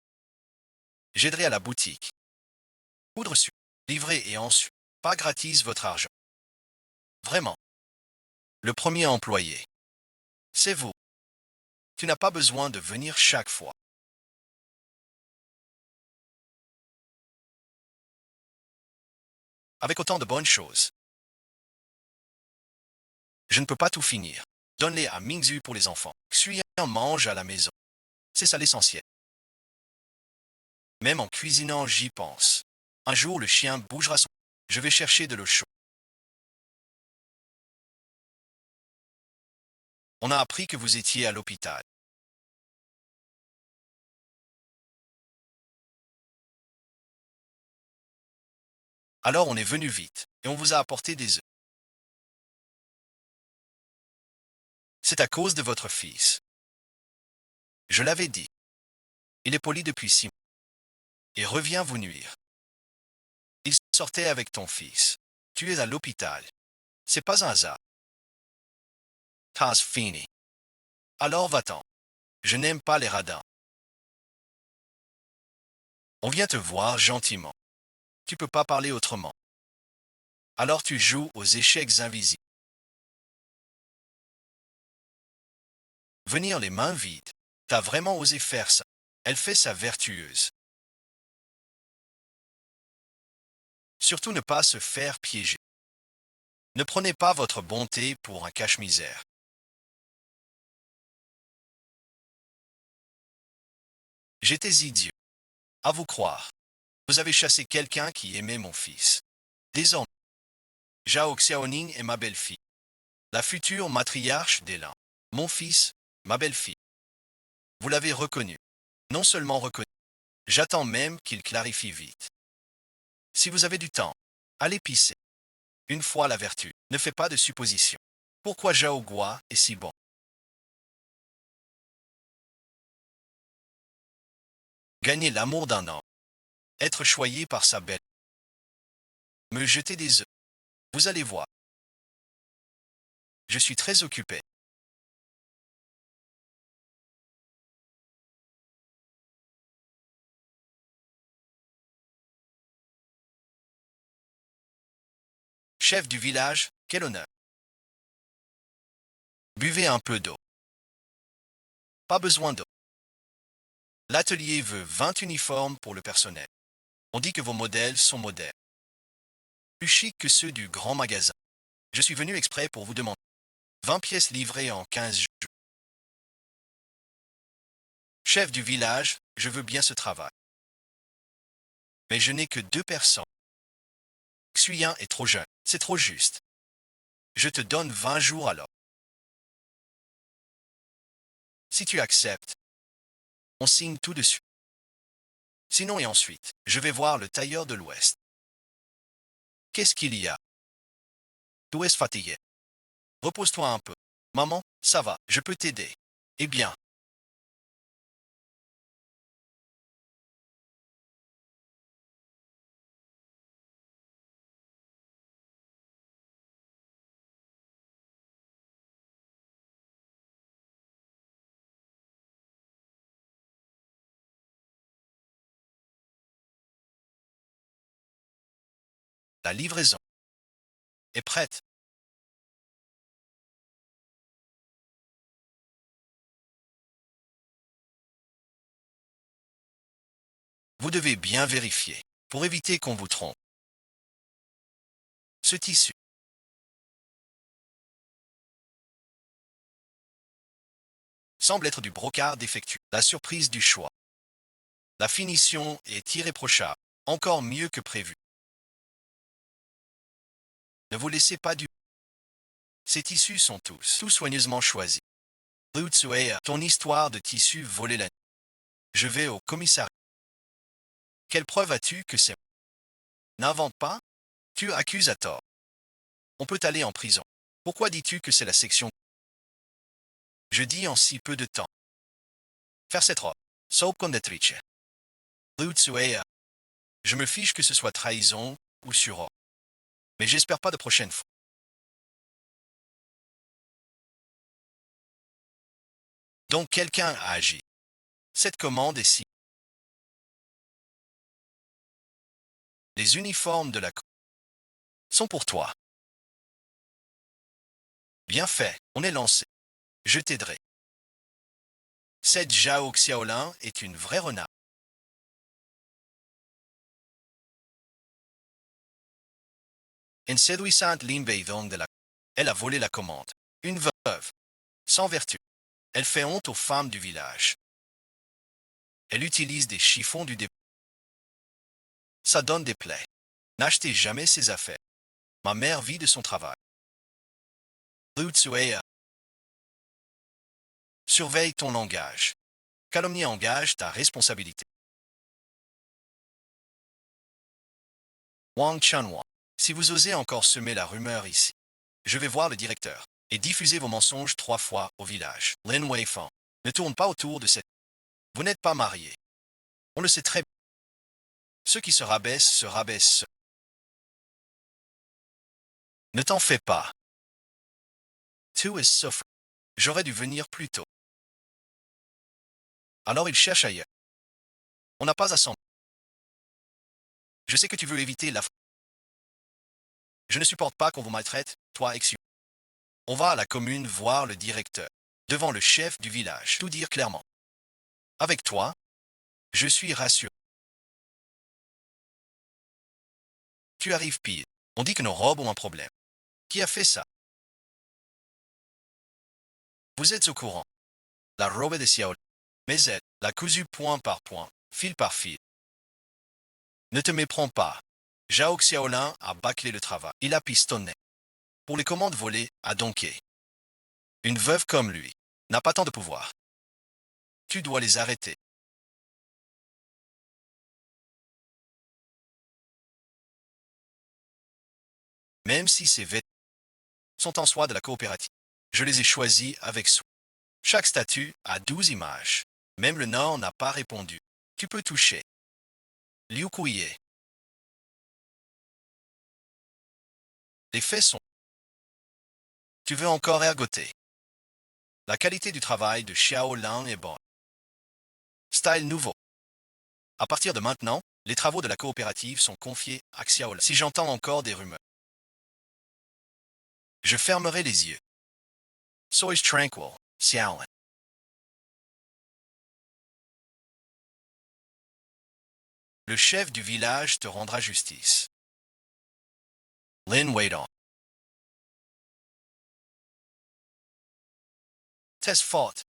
j'aiderai à la boutique. Poudre sur, livrer et ensuite, pas gratis votre argent. Vraiment. Le premier employé. C'est vous. Tu n'as pas besoin de venir chaque fois. Avec autant de bonnes choses. Je ne peux pas tout finir. Donne-les à Mingzu pour les enfants. Xu Yan mange à la maison. C'est ça l'essentiel. Même en cuisinant, j'y pense. Un jour, le chien bougera son... Je vais chercher de l'eau chaude. On a appris que vous étiez à l'hôpital. Alors on est venu vite, et on vous a apporté des œufs. C'est à cause de votre fils. Je l'avais dit. Il est poli depuis 6 mois. Et revient vous nuire. Il sortait avec ton fils. Tu es à l'hôpital. C'est pas un hasard. T'as fini. Alors va-t'en. Je n'aime pas les radins. On vient te voir gentiment. Tu peux pas parler autrement. Alors tu joues aux échecs invisibles. Venir les mains vides. T'as vraiment osé faire ça. Elle fait sa vertueuse. Surtout ne pas se faire piéger. Ne prenez pas votre bonté pour un cache-misère. J'étais idiot. À vous croire. Vous avez chassé quelqu'un qui aimait mon fils. Désormais, Zhao Xiaoning est ma belle-fille. La future matriarche d'Elan. Mon fils, ma belle-fille. Vous l'avez reconnu. Non seulement reconnu. J'attends même qu'il clarifie vite. Si vous avez du temps, allez pisser. Une fois la vertu, ne fais pas de suppositions. Pourquoi Zhao Gua est si bon? Gagner l'amour d'un homme. Être choyé par sa belle. Me jeter des œufs. Vous allez voir. Je suis très occupé. Chef du village, quel honneur. Buvez un peu d'eau. Pas besoin d'eau. L'atelier veut 20 uniformes pour le personnel. On dit que vos modèles sont modernes. Plus chic que ceux du grand magasin. Je suis venu exprès pour vous demander 20 pièces livrées en 15 jours. Chef du village, je veux bien ce travail. Mais je n'ai que 2 personnes. Xuyen est trop jeune, c'est trop juste. Je te donne 20 jours alors. Si tu acceptes, on signe tout de suite. Sinon et ensuite, je vais voir le tailleur de l'Ouest. Qu'est-ce qu'il y a? Tu es fatigué. Repose-toi un peu. Maman, ça va, je peux t'aider. Eh bien. La livraison est prête. Vous devez bien vérifier, pour éviter qu'on vous trompe. Ce tissu semble être du brocart défectueux. La surprise du choix. La finition est irréprochable, encore mieux que prévu. Ne vous laissez pas du. Ces tissus sont tous soigneusement choisis. Liu Tsuea, ton histoire de tissu volé la nuit. Je vais au commissariat. Quelle preuve as-tu que c'est? N'invente pas. Tu accuses à tort. On peut aller en prison. Pourquoi dis-tu que c'est la section? Je dis en si peu de temps. Faire cette robe. Soap condatrice. Liu Tsuea. Je me fiche que ce soit trahison ou suror. Mais j'espère pas de prochaine fois. Donc quelqu'un a agi. Cette commande est si. Les uniformes de la cour sont pour toi. Bien fait, on est lancé. Je t'aiderai. Cette Zhao Xiaolin est une vraie renarde. Une séduisante Lin Beidong de la. Elle a volé la commande. Une veuve. Sans vertu. Elle fait honte aux femmes du village. Elle utilise des chiffons du dépôt. Ça donne des plaies. N'achetez jamais ses affaires. Ma mère vit de son travail. Liu Tsuea. Surveille ton langage. Calomnie engage ta responsabilité. Wang Chanhua. Si vous osez encore semer la rumeur ici, je vais voir le directeur et diffuser vos mensonges 3 fois au village. Lin Weifang. Ne tourne pas autour de cette. Vous n'êtes pas marié. On le sait très bien. Ceux qui se rabaissent se rabaissent. Ne t'en fais pas. Tu es souffre. J'aurais dû venir plus tôt. Alors il cherche ailleurs. On n'a pas à s'en. Je sais que tu veux éviter la. Je ne supporte pas qu'on vous maltraite, toi ex. On va à la commune voir le directeur, devant le chef du village, tout dire clairement. Avec toi, je suis rassuré. Tu arrives pile. On dit que nos robes ont un problème. Qui a fait ça? Vous êtes au courant. La robe est de Xiao. Mais elle l'a cousue point par point, fil par fil. Ne te méprends pas. Zhao Xiaolin a bâclé le travail. Il a pistonné. Pour les commandes volées, a donké. Une veuve comme lui n'a pas tant de pouvoir. Tu dois les arrêter. Même si ces vêtements sont en soi de la coopérative. Je les ai choisis avec soin. Chaque statue a 12 images. Même le Nord n'a pas répondu. Tu peux toucher. Liu Kuiye. Les faits sont. Tu veux encore ergoter. La qualité du travail de Xiao Lan est bonne. Style nouveau. À partir de maintenant, les travaux de la coopérative sont confiés à Xiao Lan. Si j'entends encore des rumeurs, je fermerai les yeux. Sois tranquille, Xiao Lan. Le chef du village te rendra justice. Lin Weidong. Test faute.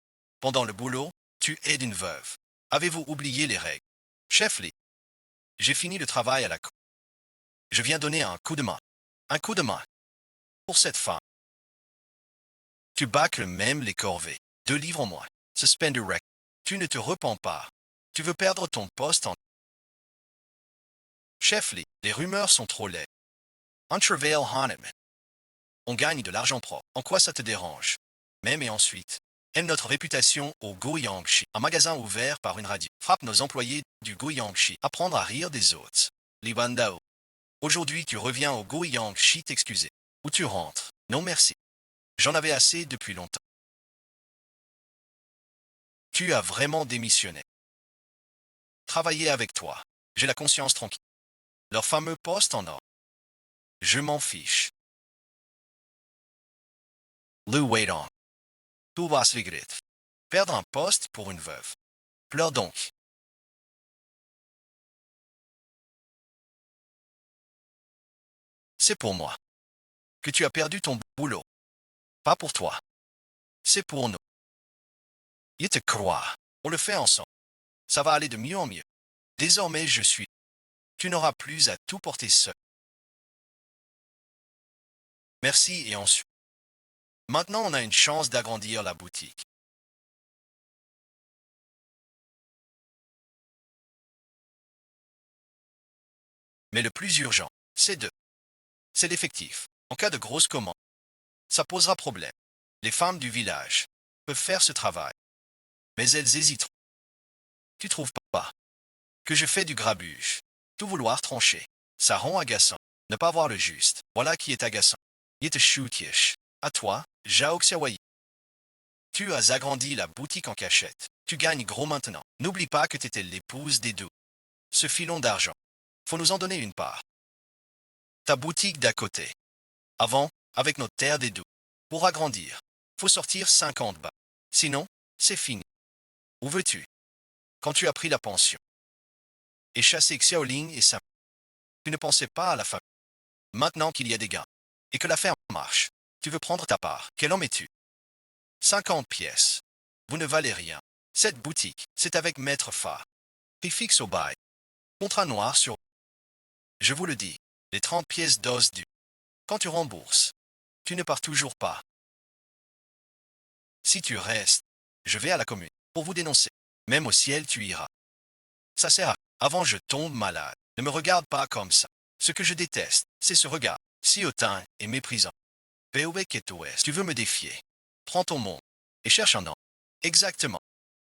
Pendant le boulot, tu aides une veuve. Avez-vous oublié les règles? Chef Lee, j'ai fini le travail à la cour. Je viens donner un coup de main. Un coup de main. Pour cette femme. Tu bâcles même les corvées. 2 livres en moins. Suspend direct. Tu ne te repens pas. Tu veux perdre ton poste en. Chef Lee, les rumeurs sont trop laides. Un travail Hahnemann. On gagne de l'argent propre. En quoi ça te dérange? Même et ensuite. Aime notre réputation au Guiyangxi, un magasin ouvert par une radio. Frappe nos employés du Guiyangxi. Apprendre à rire des autres. Li Bandao. Aujourd'hui tu reviens au Guiyangxi t'excuser. Ou tu rentres. Non merci. J'en avais assez depuis longtemps. Tu as vraiment démissionné. Travailler avec toi. J'ai la conscience tranquille. Leur fameux poste en or. Je m'en fiche. Liu Weidong. Tout va se regretter. Perdre un poste pour une veuve. Pleure donc. C'est pour moi. Que tu as perdu ton boulot. Pas pour toi. C'est pour nous. Je te crois. On le fait ensemble. Ça va aller de mieux en mieux. Désormais, je suis. Tu n'auras plus à tout porter seul. Merci et ensuite. Maintenant, on a une chance d'agrandir la boutique. Mais le plus urgent, c'est l'effectif. En cas de grosse commande, ça posera problème. Les femmes du village peuvent faire ce travail, mais elles hésiteront. Tu trouves pas que je fais du grabuge, tout vouloir trancher. Ça rend agaçant. Ne pas voir le juste. Voilà qui est agaçant. Yete choutiech. À toi, Jao Xiaoyi. Tu as agrandi la boutique en cachette. Tu gagnes gros maintenant. N'oublie pas que t'étais l'épouse des deux. Ce filon d'argent. Faut nous en donner une part. Ta boutique d'à côté. Avant, avec notre terre des deux. Pour agrandir, faut sortir 50 bas. Sinon, c'est fini. Où veux-tu? Quand tu as pris la pension et chassé Xiaoling et sa... Tu ne pensais pas à la famille. Maintenant qu'il y a des gains et que la ferme marche, tu veux prendre ta part. Quel homme es-tu? 50 pièces. Vous ne valez rien. Cette boutique, c'est avec Maître Fa. Prix fixe au bail. Contrat noir sur... Je vous le dis, les 30 pièces d'os du. Quand tu rembourses, tu ne pars toujours pas. Si tu restes, je vais à la commune pour vous dénoncer. Même au ciel, tu iras. Ça sert à... Avant, je tombe malade. Ne me regarde pas comme ça. Ce que je déteste, c'est ce regard, si hautain et méprisant. Beowek et Ouest, tu veux me défier. Prends ton monde et cherche un homme. Exactement.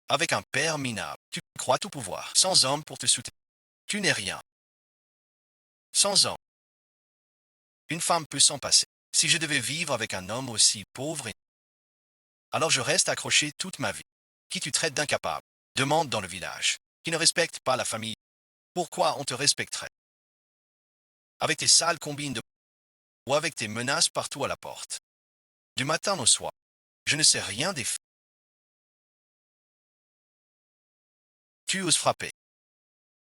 Avec un père minable, tu crois tout pouvoir, sans homme pour te soutenir. Tu n'es rien. Sans homme. Une femme peut s'en passer. Si je devais vivre avec un homme aussi pauvre, alors je reste accroché toute ma vie. Qui tu traites d'incapable, demande dans le village, qui ne respecte pas la famille. Pourquoi on te respecterait? Avec tes sales combines de... ou avec tes menaces partout à la porte. Du matin au soir, je ne sais rien des faits. Tu oses frapper.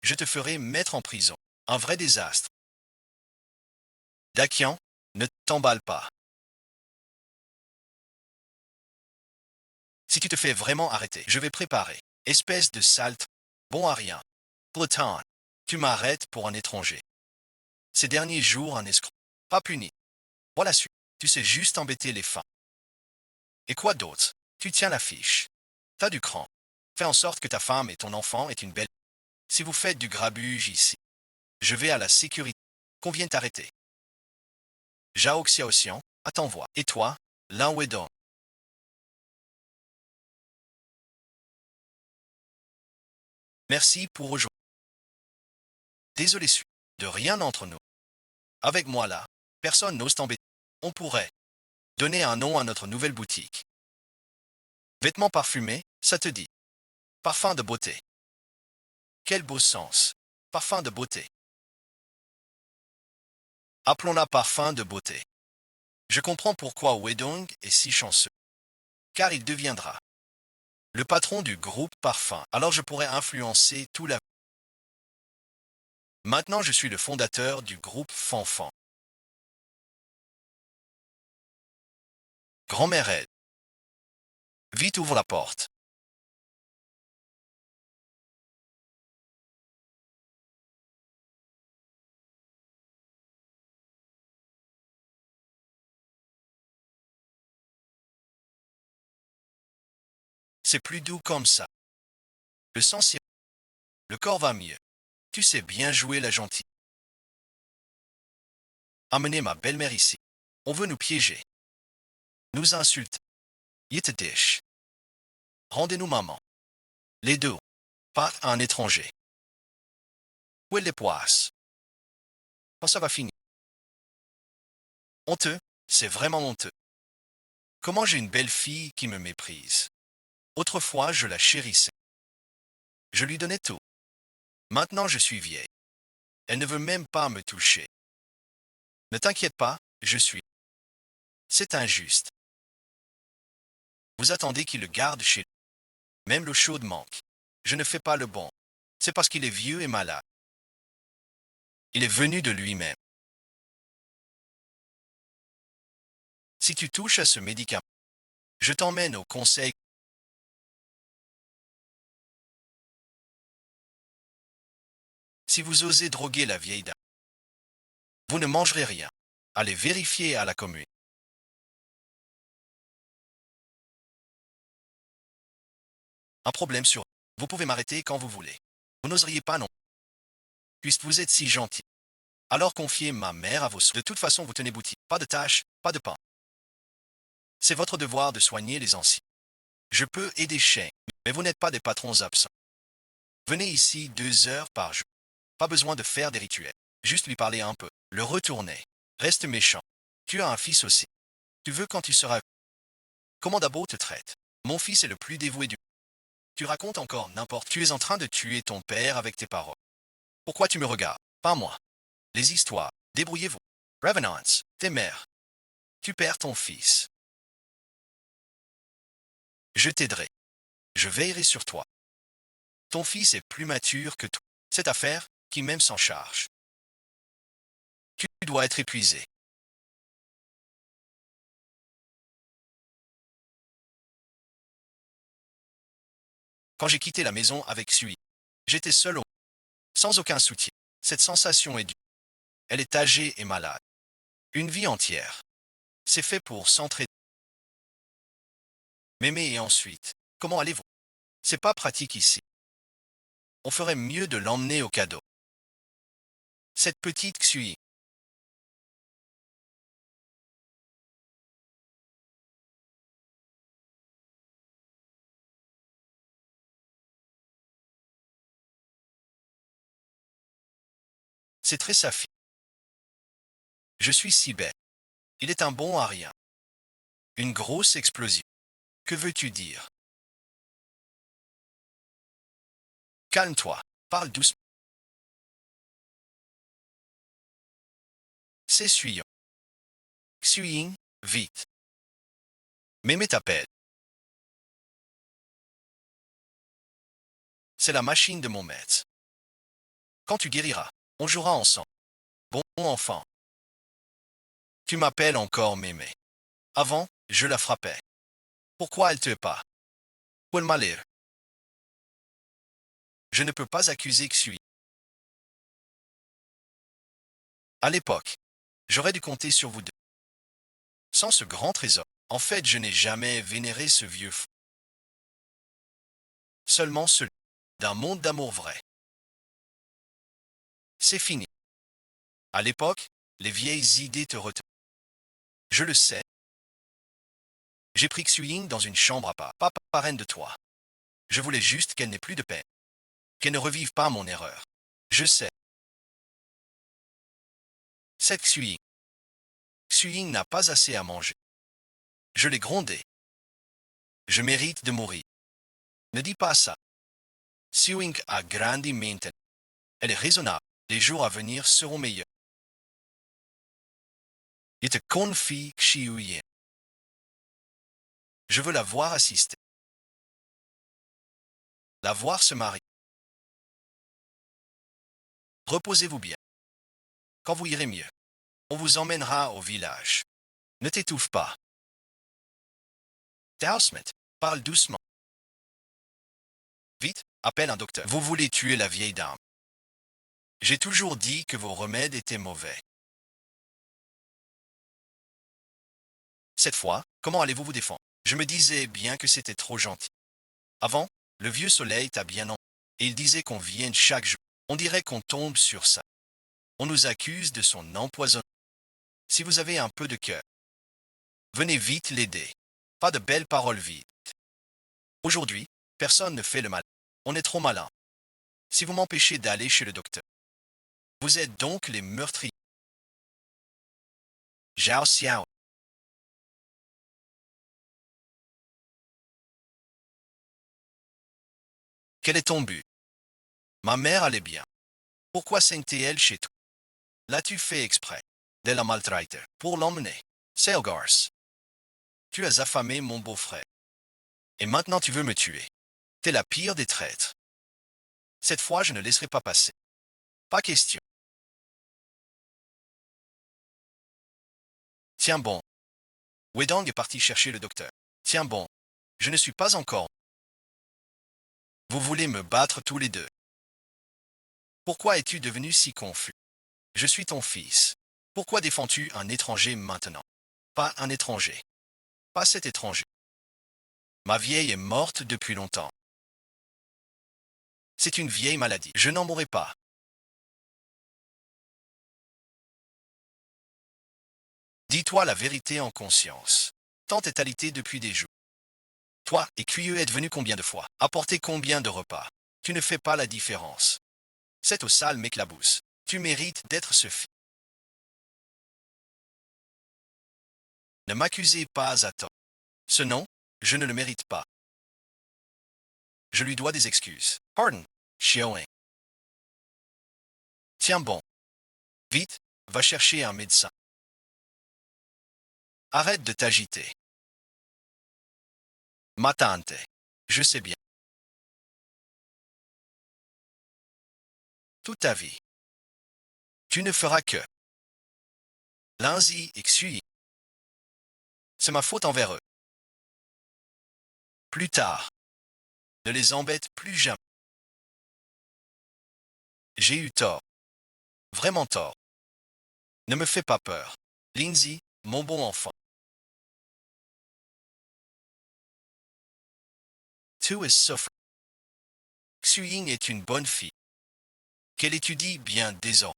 Je te ferai mettre en prison. Un vrai désastre. Dakian, ne t'emballe pas. Si tu te fais vraiment arrêter, je vais préparer. Espèce de salte. Bon à rien. Breton, tu m'arrêtes pour un étranger. Ces derniers jours, un escroc. Pas puni. Voilà suite. Tu sais juste embêter les femmes. Et quoi d'autre? Tu tiens l'affiche. T'as du cran. Fais en sorte que ta femme et ton enfant aient une belle... Si vous faites du grabuge ici, je vais à la sécurité. Qu'on vienne t'arrêter. Jao Xiaoxian, à t'envoi. Et toi, Lin Wedong. Merci pour aujourd'hui. Désolé de rien entre nous. Avec moi là, personne n'ose t'embêter. On pourrait donner un nom à notre nouvelle boutique. Vêtements parfumés, ça te dit. Parfum de beauté. Quel beau sens. Parfum de beauté. Appelons-la parfum de beauté. Je comprends pourquoi Wedong est si chanceux. Car il deviendra le patron du groupe Parfum. Alors je pourrais influencer tout la... Maintenant je suis le fondateur du groupe Fanfan. Grand-mère aide. Vite ouvre la porte. C'est plus doux comme ça. Le sang s'y... Le corps va mieux. Tu sais bien jouer la gentille. Amenez ma belle-mère ici. On veut nous piéger. Nous insulter. Yitedish. Rendez-nous maman. Les deux. Pas un étranger. Où est les poisses? Quand ça va finir? Honteux, c'est vraiment honteux. Comment j'ai une belle fille qui me méprise? Autrefois, je la chérissais. Je lui donnais tout. Maintenant, je suis vieille. Elle ne veut même pas me toucher. Ne t'inquiète pas, je suis. C'est injuste. Vous attendez qu'il le garde chez lui. Même l'eau chaude manque. Je ne fais pas le bon. C'est parce qu'il est vieux et malade. Il est venu de lui-même. Si tu touches à ce médicament, je t'emmène au conseil. Si vous osez droguer la vieille dame, vous ne mangerez rien. Allez vérifier à la commune. Un problème sur... Vous pouvez m'arrêter quand vous voulez. Vous n'oseriez pas non. Puisque vous êtes si gentil. Alors confiez ma mère à vos soins. De toute façon, vous tenez boutique. Pas de tâches, pas de pain. C'est votre devoir de soigner les anciens. Je peux aider Shane, mais vous n'êtes pas des patrons absents. Venez ici 2 heures par jour. Pas besoin de faire des rituels. Juste lui parler un peu. Le retourner. Reste méchant. Tu as un fils aussi. Tu veux quand tu seras... Comment Dabo te traite? Mon fils est le plus dévoué du... Tu racontes encore n'importe... Tu es en train de tuer ton père avec tes paroles. Pourquoi tu me regardes? Pas moi. Les histoires. Débrouillez-vous. Revenants. Tes mères. Tu perds ton fils. Je t'aiderai. Je veillerai sur toi. Ton fils est plus mature que toi. Cette affaire, qui même s'en charge. Tu dois être épuisé. Quand j'ai quitté la maison avec Sui, j'étais seul sans aucun soutien. Cette sensation est dure. Elle est âgée et malade. Une vie entière. C'est fait pour s'entraider. M'aimer et ensuite, comment allez-vous? C'est pas pratique ici. On ferait mieux de l'emmener au cadeau. Cette petite Xui. C'est très sa fille. Je suis si bête. Il est un bon à rien. Une grosse explosion. Que veux-tu dire? Calme-toi. Parle doucement. C'est Suyong. Xuying, vite. Mémé t'appelle. C'est la machine de mon maître. Quand tu guériras, on jouera ensemble. Bon enfant. Tu m'appelles encore Mémé. Avant, je la frappais. Pourquoi elle te pas? Quel malheur. Je ne peux pas accuser Xui. À l'époque, j'aurais dû compter sur vous deux. Sans ce grand trésor, en fait, je n'ai jamais vénéré ce vieux fou. Seulement celui d'un monde d'amour vrai. C'est fini. À l'époque, les vieilles idées te retournent. Je le sais. J'ai pris Xuying dans une chambre à part, pas parraine de toi. Je voulais juste qu'elle n'ait plus de peine. Qu'elle ne revive pas mon erreur. Je sais. Cette Xuying. Xuying n'a pas assez à manger. Je l'ai grondée. Je mérite de mourir. Ne dis pas ça. Xuying a grandi maintenant. Elle est raisonnable. Les jours à venir seront meilleurs. Il te confie Xuying. Je veux la voir assister. La voir se marier. Reposez-vous bien. Quand vous irez mieux, on vous emmènera au village. Ne t'étouffe pas. Tausmet, parle doucement. Vite, appelle un docteur. Vous voulez tuer la vieille dame. J'ai toujours dit que vos remèdes étaient mauvais. Cette fois, comment allez-vous vous défendre? Je me disais bien que c'était trop gentil. Avant, le vieux soleil t'a bien en... Et il disait qu'on vienne chaque jour. On dirait qu'on tombe sur ça. On nous accuse de son empoisonnement. Si vous avez un peu de cœur, venez vite l'aider. Pas de belles paroles vides. Aujourd'hui, personne ne fait le mal. On est trop malin. Si vous m'empêchez d'aller chez le docteur, vous êtes donc les meurtriers. Zhao Xiao. Quel est ton but? Ma mère allait bien. Pourquoi saignait-elle chez toi? L'as-tu fait exprès? De la maltraiter. Pour l'emmener. Selgars. Tu as affamé mon beau-frère. Et maintenant tu veux me tuer. T'es la pire des traîtres. Cette fois, je ne laisserai pas passer. Pas question. Tiens bon. Wedang est parti chercher le docteur. Tiens bon. Je ne suis pas encore. Vous voulez me battre tous les deux. Pourquoi es-tu devenu si confus? Je suis ton fils. Pourquoi défends-tu un étranger maintenant? Pas un étranger. Pas cet étranger. Ma vieille est morte depuis longtemps. C'est une vieille maladie. Je n'en mourrai pas. Dis-toi la vérité en conscience. Tant est alité depuis des jours. Toi, écuyeux, êtes venu combien de fois? Apporter combien de repas? Tu ne fais pas la différence. C'est au sale m'éclabousse. Tu mérites d'être ce fils. Ne m'accusez pas à tort. Ce nom, je ne le mérite pas. Je lui dois des excuses. Pardon, Xiaoing. Tiens bon. Vite, va chercher un médecin. Arrête de t'agiter. Ma tante. Je sais bien. Toute ta vie. Tu ne feras que. Linzi, Xui. C'est ma faute envers eux. Plus tard. Ne les embête plus jamais. J'ai eu tort. Vraiment tort. Ne me fais pas peur. Lindsay, mon bon enfant. Tu es souffrant. Xuying est une bonne fille. Qu'elle étudie bien désormais.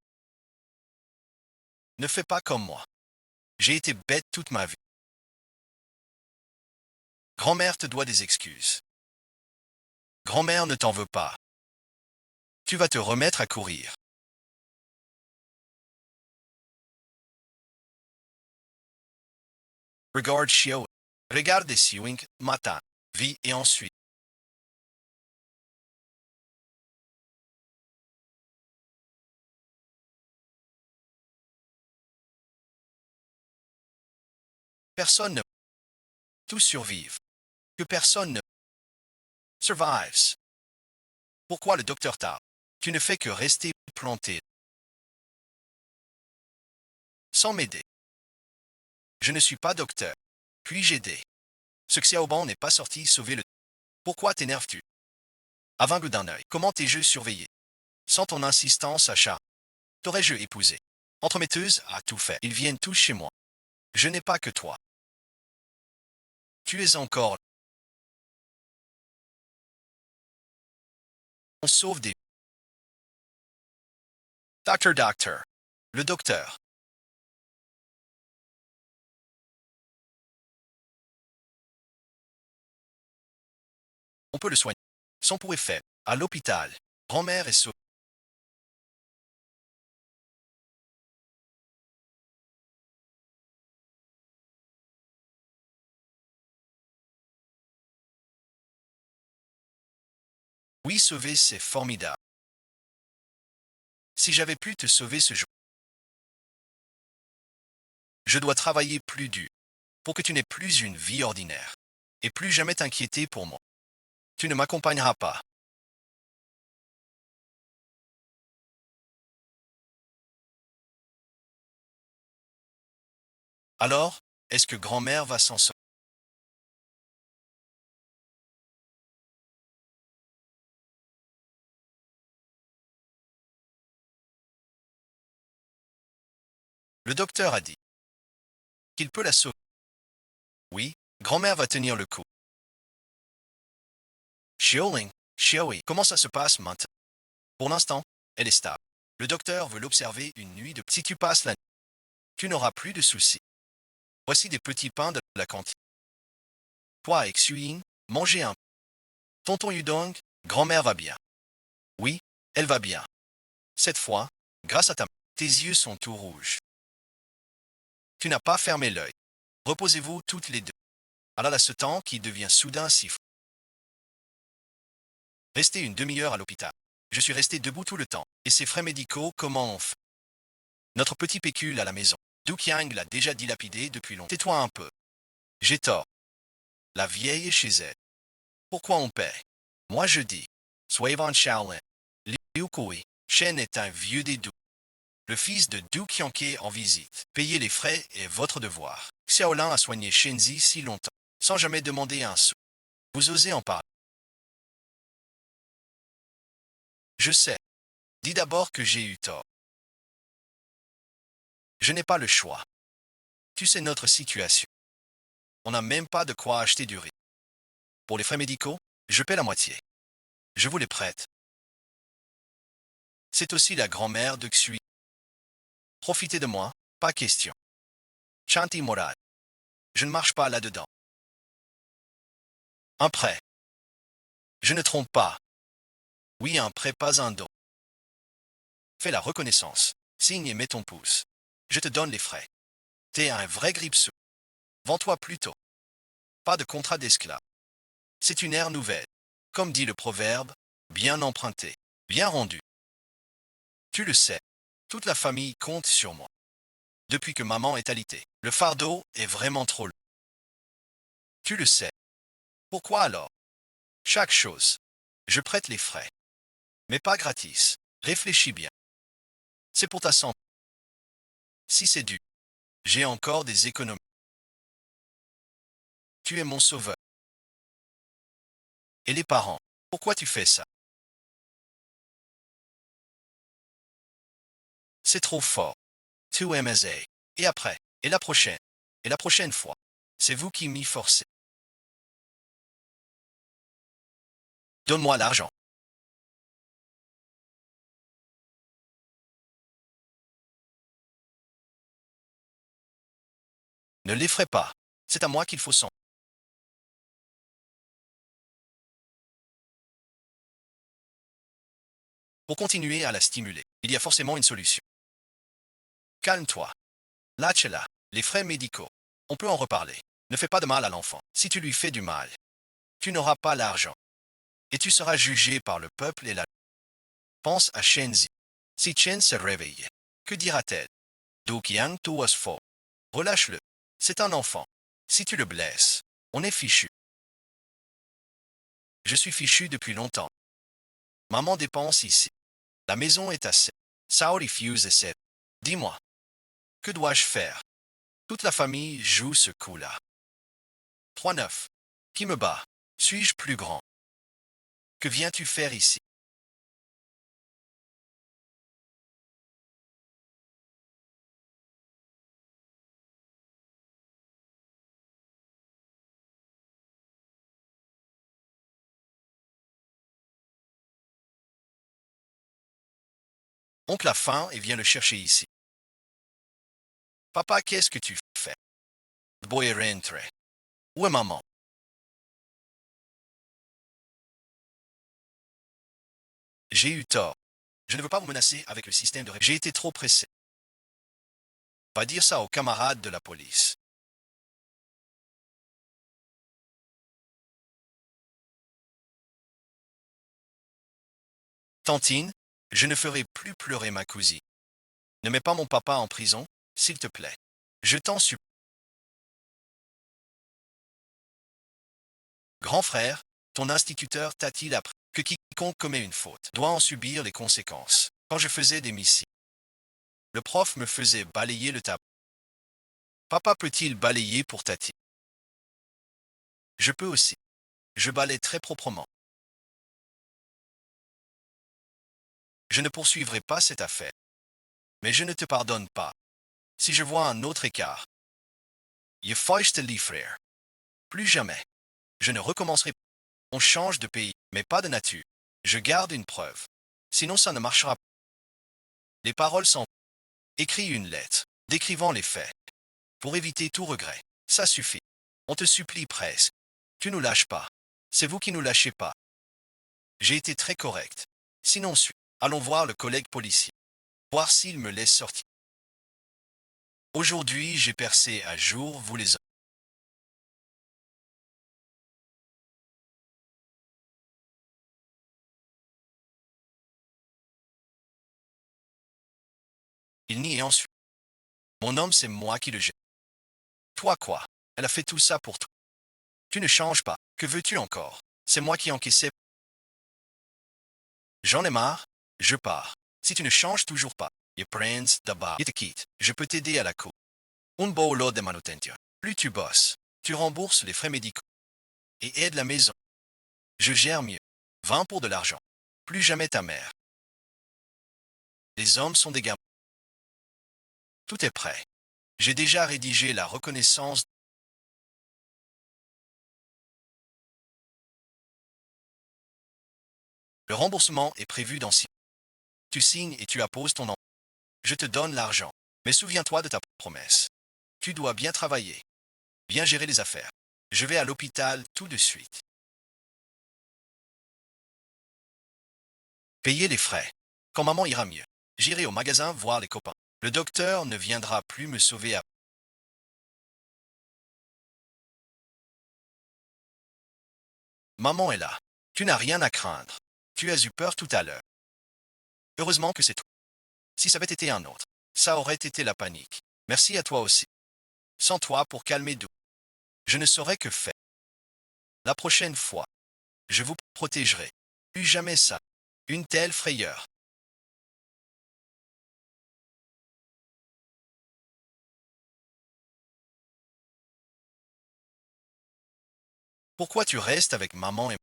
Ne fais pas comme moi. J'ai été bête toute ma vie. Grand-mère te doit des excuses. Grand-mère ne t'en veut pas. Tu vas te remettre à courir. Regarde Xiao. Regarde Xiuing, matin, vie et ensuite. Personne ne tout survive. Que personne ne survives. Pourquoi le docteur t'a? Tu ne fais que rester planté. Sans m'aider. Je ne suis pas docteur. Puis-je aider? Ce Xiaoban n'est pas sorti sauver le... Pourquoi t'énerves-tu? Aveugle d'un œil, comment t'ai-je surveillé? Sans ton insistance, achat. T'aurais-je épousé? Entremetteuse a tout fait. Ils viennent tous chez moi. Je n'ai pas que toi. Tu es encore... On sauve des... Docteur. Le docteur. On peut le soigner. Son pour effet. À l'hôpital. Grand-mère est sauvée. Oui, sauver, c'est formidable. Si j'avais pu te sauver ce jour, je dois travailler plus dur pour que tu n'aies plus une vie ordinaire et plus jamais t'inquiéter pour moi. Tu ne m'accompagneras pas. Alors, est-ce que grand-mère va s'en sortir? Le docteur a dit qu'il peut la sauver. Oui, grand-mère va tenir le coup. Xiaoling, Xiaoi, comment ça se passe maintenant? Pour l'instant, elle est stable. Le docteur veut l'observer une nuit de... Si tu passes la nuit, tu n'auras plus de soucis. Voici des petits pains de la cantine. Toi et Xuyin, mangez un. Tonton Yudong, grand-mère va bien. Oui, elle va bien. Cette fois, grâce à ta main, tes yeux sont tout rouges. Tu n'as pas fermé l'œil. Reposez-vous toutes les deux. Alors à ce temps qui devient soudain si fou. Restez une demi-heure à l'hôpital. Je suis resté debout tout le temps. Et ces frais médicaux, comment on fait? Notre petit pécule à la maison. Du Qiang l'a déjà dilapidé depuis longtemps. Tais-toi un peu. J'ai tort. La vieille est chez elle. Pourquoi on paie? Moi je dis. Suivant Shaolin. Liu Kui. Shen est un vieux des doux. Le fils de Du Qianke en visite. Payer les frais est votre devoir. Xiaolin a soigné Shenzi si longtemps, sans jamais demander un sou. Vous osez en parler? Je sais. Dis d'abord que j'ai eu tort. Je n'ai pas le choix. Tu sais notre situation. On n'a même pas de quoi acheter du riz. Pour les frais médicaux, je paie la moitié. Je vous les prête. C'est aussi la grand-mère de Xui. Profitez de moi, pas question. Chanti Morad. Je ne marche pas là-dedans. Un prêt. Je ne trompe pas. Oui, un prêt, pas un don. Fais la reconnaissance. Signe et mets ton pouce. Je te donne les frais. T'es un vrai grippe-sous. Vends-toi plutôt. Pas de contrat d'esclave. C'est une ère nouvelle. Comme dit le proverbe, bien emprunté, bien rendu. Tu le sais, toute la famille compte sur moi. Depuis que maman est alitée, le fardeau est vraiment trop lourd. Tu le sais. Pourquoi alors? Chaque chose. Je prête les frais. Mais pas gratis. Réfléchis bien. C'est pour ta santé. Si c'est dû, j'ai encore des économies. Tu es mon sauveur. Et les parents, pourquoi tu fais ça? C'est trop fort. Tu aimes. Et après, et la prochaine fois. C'est vous qui m'y forcez. Donne-moi l'argent. Ne l'effraie pas. C'est à moi qu'il faut s'en. Pour continuer à la stimuler, il y a forcément une solution. Calme-toi. Lâche-la. Les frais médicaux. On peut en reparler. Ne fais pas de mal à l'enfant. Si tu lui fais du mal, tu n'auras pas l'argent. Et tu seras jugé par le peuple et la... Pense à Shenzi. Si Chen se réveillait, que dira-t-elle? Do Yang to was faux. Relâche-le. C'est un enfant. Si tu le blesses, on est fichu. Je suis fichu depuis longtemps. Maman dépense ici. La maison est assez. Sao refuse et dis-moi, que dois-je faire? Toute la famille joue ce coup-là. 3-9. Qui me bat? Suis-je plus grand? Que viens-tu faire ici? Oncle a faim et vient le chercher ici. Papa, qu'est-ce que tu fais? Boy rentre. Où est maman? J'ai eu tort. Je ne veux pas vous menacer avec le système de... J'ai été trop pressé. Pas dire ça aux camarades de la police. Tantine, je ne ferai plus pleurer ma cousine. Ne mets pas mon papa en prison, s'il te plaît. Je t'en supplie. Grand frère, ton instituteur t'a-t-il appris que quiconque commet une faute doit en subir les conséquences? Quand je faisais des missiles, le prof me faisait balayer le tableau. Papa peut-il balayer pour Tati? Je peux aussi. Je balaye très proprement. Je ne poursuivrai pas cette affaire. Mais je ne te pardonne pas. Si je vois un autre écart. Je feuchte les frères. Plus jamais. Je ne recommencerai pas. On change de pays, mais pas de nature. Je garde une preuve. Sinon ça ne marchera pas. Les paroles sont... Écris une lettre, décrivant les faits. Pour éviter tout regret. Ça suffit. On te supplie presque. Tu nous lâches pas. C'est vous qui nous lâchez pas. J'ai été très correct. Sinon, allons voir le collègue policier. Voir s'il me laisse sortir. Aujourd'hui, j'ai percé à jour, vous les hommes. Il n'y est ensuite. Mon homme, c'est moi qui le jette. Toi quoi? Elle a fait tout ça pour toi. Tu ne changes pas. Que veux-tu encore? C'est moi qui encaissais. J'en ai marre. Je pars. Si tu ne changes toujours pas, je prends d'abord et te quitte. Je peux t'aider à la cour. Un beau lot de manutention. Plus tu bosses, tu rembourses les frais médicaux. Et aide la maison. Je gère mieux. 20 pour de l'argent. Plus jamais ta mère. Les hommes sont des gamins. Tout est prêt. J'ai déjà rédigé la reconnaissance. Le remboursement est prévu dans 6 mois. Tu signes et tu apposes ton nom. Je te donne l'argent. Mais souviens-toi de ta promesse. Tu dois bien travailler, bien gérer les affaires. Je vais à l'hôpital tout de suite. Payer les frais. Quand maman ira mieux, j'irai au magasin voir les copains. Le docteur ne viendra plus me sauver à... Maman est là. Tu n'as rien à craindre. Tu as eu peur tout à l'heure. Heureusement que c'est toi. Si ça avait été un autre, ça aurait été la panique. Merci à toi aussi. Sans toi pour calmer tout. Je ne saurais que faire. La prochaine fois, je vous protégerai. Plus jamais ça. Une telle frayeur. Pourquoi tu restes avec maman et...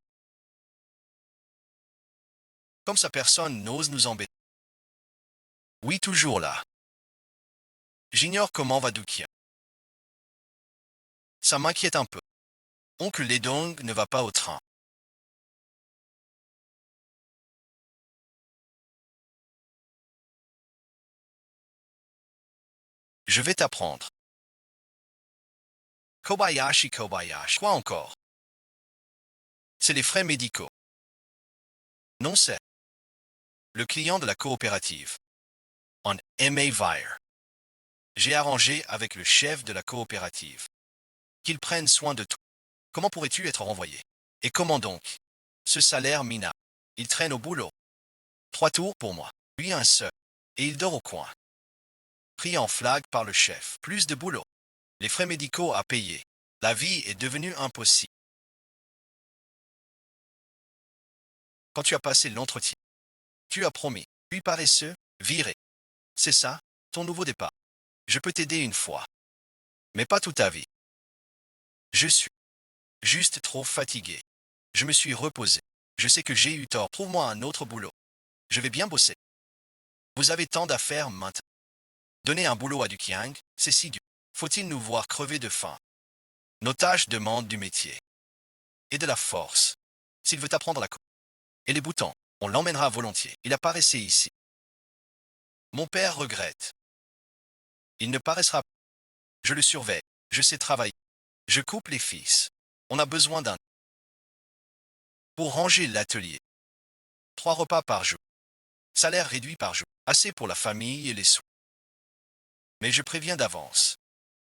Comme ça personne n'ose nous embêter. Oui, toujours là. J'ignore comment va Dukia. Ça m'inquiète un peu. Oncle Ledong ne va pas au train. Je vais t'apprendre. Kobayashi Kobayashi. Quoi encore? C'est les frais médicaux. Non, c'est le client de la coopérative. En M.A. Vire. J'ai arrangé avec le chef de la coopérative qu'il prenne soin de tout. Comment pourrais-tu être renvoyé? Et comment donc? Ce salaire minable. Il traîne au boulot. 3 tours pour moi. Lui un seul. Et il dort au coin. Pris en flag par le chef. Plus de boulot. Les frais médicaux à payer. La vie est devenue impossible. Quand tu as passé l'entretien, tu as promis. Puis paresseux, viré. C'est ça, ton nouveau départ. Je peux t'aider une fois. Mais pas toute ta vie. Je suis juste trop fatigué. Je me suis reposé. Je sais que j'ai eu tort. Trouve-moi un autre boulot. Je vais bien bosser. Vous avez tant d'affaires maintenant. Donner un boulot à du Kiang, c'est si dur. Faut-il nous voir crever de faim? Nos tâches demandent du métier. Et de la force. S'il veut apprendre la coupe. Et les boutons, on l'emmènera volontiers. Il a paraissé ici. Mon père regrette. Il ne paraissera pas. Je le surveille. Je sais travailler. Je coupe les fils. On a besoin d'un... Pour ranger l'atelier. 3 repas par jour. Salaire réduit par jour. Assez pour la famille et les sous. Mais je préviens d'avance.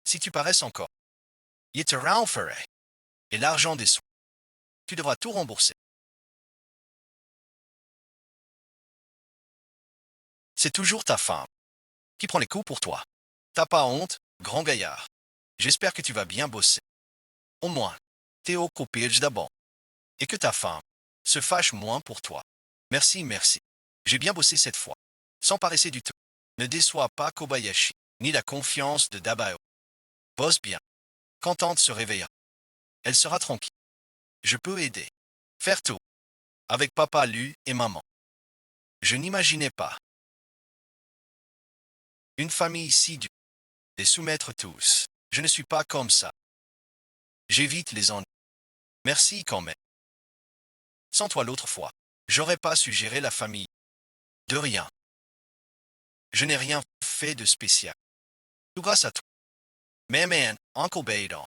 Si tu paraisses encore, il te ferait. Et l'argent des sous. Tu devras tout rembourser. C'est toujours ta femme qui prend les coups pour toi. T'as pas honte, grand gaillard. J'espère que tu vas bien bosser. Au moins, t'es au copage d'abord. Et que ta femme se fâche moins pour toi. Merci, merci. J'ai bien bossé cette fois. Sans paresser du tout. Ne déçois pas Kobayashi, ni la confiance de Dabao. Bosse bien. Quand tante se réveillera, elle sera tranquille. Je peux aider. Faire tout. Avec papa Lu et maman. Je n'imaginais pas. Une famille si dure. Les soumettre tous. Je ne suis pas comme ça. J'évite les ennuis. Merci quand même. Sans toi l'autre fois, j'aurais pas su gérer la famille. De rien. Je n'ai rien fait de spécial. Tout grâce à toi. Mais man, Uncle Baydon.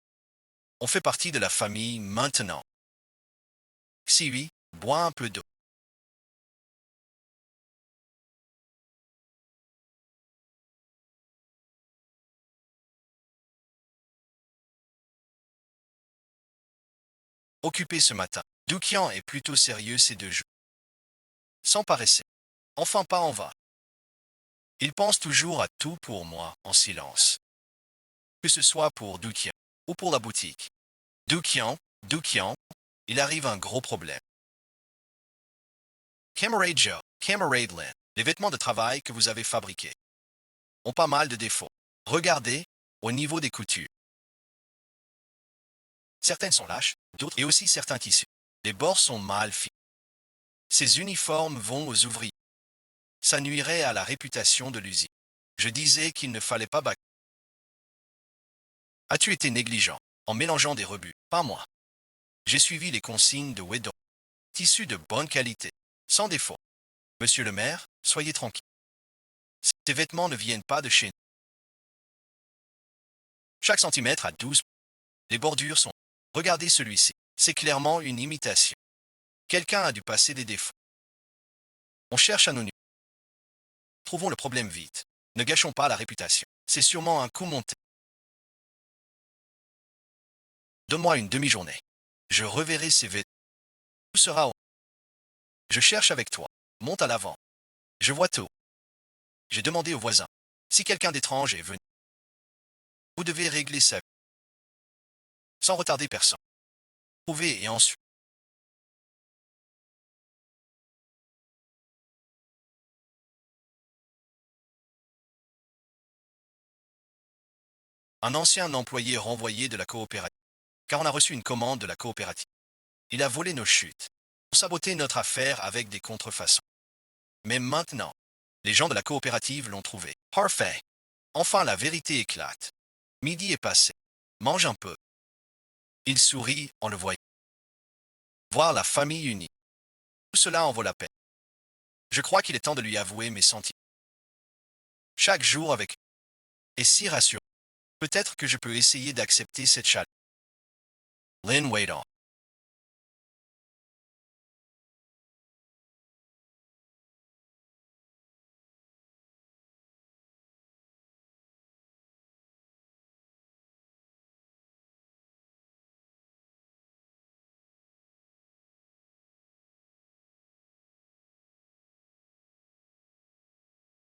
On fait partie de la famille maintenant. Si oui, bois un peu d'eau. Occupé ce matin. Doukian est plutôt sérieux ces 2 jours. Sans paresser. Enfin pas en va. Il pense toujours à tout pour moi, en silence. Que ce soit pour Doukian ou pour la boutique. Doukian, il arrive un gros problème. Camarade Joe, Camarade Lynn, les vêtements de travail que vous avez fabriqués ont pas mal de défauts. Regardez, au niveau des coutures. Certaines sont lâches, d'autres et aussi certains tissus. Les bords sont mal faits. Ces uniformes vont aux ouvriers. Ça nuirait à la réputation de l'usine. Je disais qu'il ne fallait pas bâcler. As-tu été négligent en mélangeant des rebuts? Pas moi. J'ai suivi les consignes de Wedon. Tissu de bonne qualité, sans défaut. Monsieur le maire, soyez tranquille. Ces vêtements ne viennent pas de chez nous. Chaque centimètre a 12. Les bordures sont... Regardez celui-ci. C'est clairement une imitation. Quelqu'un a dû passer des défauts. On cherche à nous nuire. Trouvons le problème vite. Ne gâchons pas la réputation. C'est sûrement un coup monté. Donne-moi une demi-journée. Je reverrai ces vêtements. Tout sera au... Je cherche avec toi. Monte à l'avant. Je vois tout. J'ai demandé aux voisins. Si quelqu'un d'étrange est venu, vous devez régler ça sans retarder personne. Trouver et ensuite. Un ancien employé renvoyé de la coopérative, car on a reçu une commande de la coopérative. Il a volé nos chutes, pour saboter notre affaire avec des contrefaçons. Mais maintenant, les gens de la coopérative l'ont trouvé. Parfait. Enfin, la vérité éclate. Midi est passé. Mange un peu. Il sourit en le voyant. Voir la famille unie. Tout cela en vaut la peine. Je crois qu'il est temps de lui avouer mes sentiments. Chaque jour avec est si rassurant. Peut-être que je peux essayer d'accepter cette chaleur. Lynn Waydon.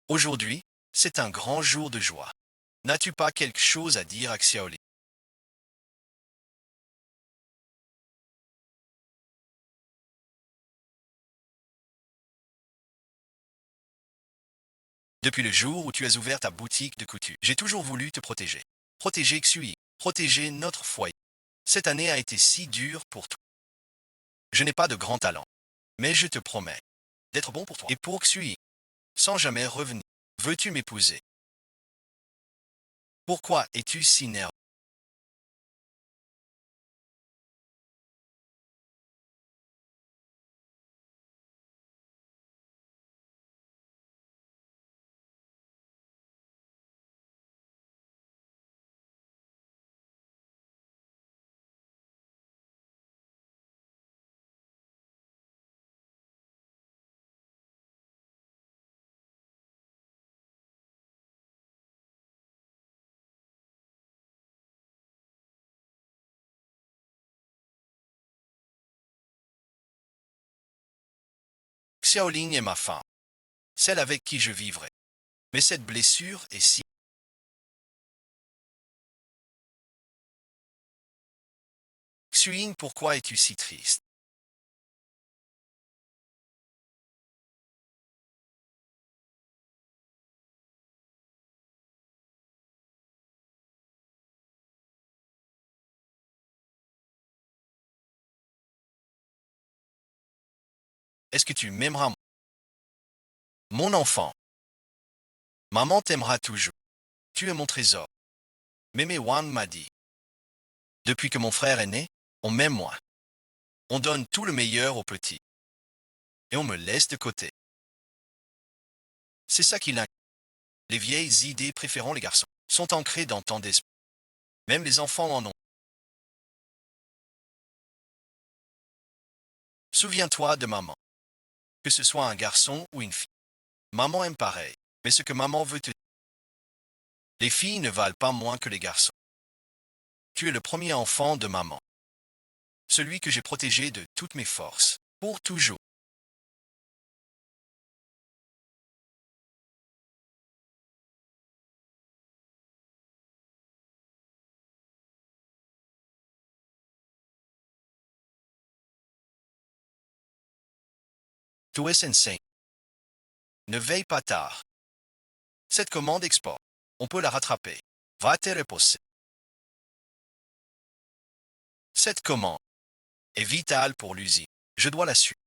Aujourd'hui, c'est un grand jour de joie. N'as-tu pas quelque chose à dire à Xiaoli? Depuis le jour où tu as ouvert ta boutique de couture, j'ai toujours voulu te protéger. Protéger Xui, protéger notre foyer. Cette année a été si dure pour toi. Je n'ai pas de grand talent, mais je te promets d'être bon pour toi et pour Xui, sans jamais revenir. Veux-tu m'épouser? Pourquoi es-tu si nerveux? Xiaoling est ma femme, celle avec qui je vivrai. Mais cette blessure est si... Xuing, pourquoi es-tu si triste? Est-ce que tu m'aimeras? Mon enfant, maman t'aimera toujours. Tu es mon trésor. Mémé Wan m'a dit. Depuis que mon frère est né, on m'aime moi. On donne tout le meilleur aux petits. Et on me laisse de côté. C'est ça qui l'inquiète. Les vieilles idées préférant les garçons sont ancrées dans tant d'esprits. Même les enfants en ont. Souviens-toi de maman. Que ce soit un garçon ou une fille. Maman aime pareil. Mais ce que maman veut te dire. Les filles ne valent pas moins que les garçons. Tu es le premier enfant de maman. Celui que j'ai protégé de toutes mes forces. Pour toujours. Tu es insane. Ne veille pas tard. Cette commande export. On peut la rattraper. Va te reposer. Cette commande est vitale pour l'usine. Je dois la suivre.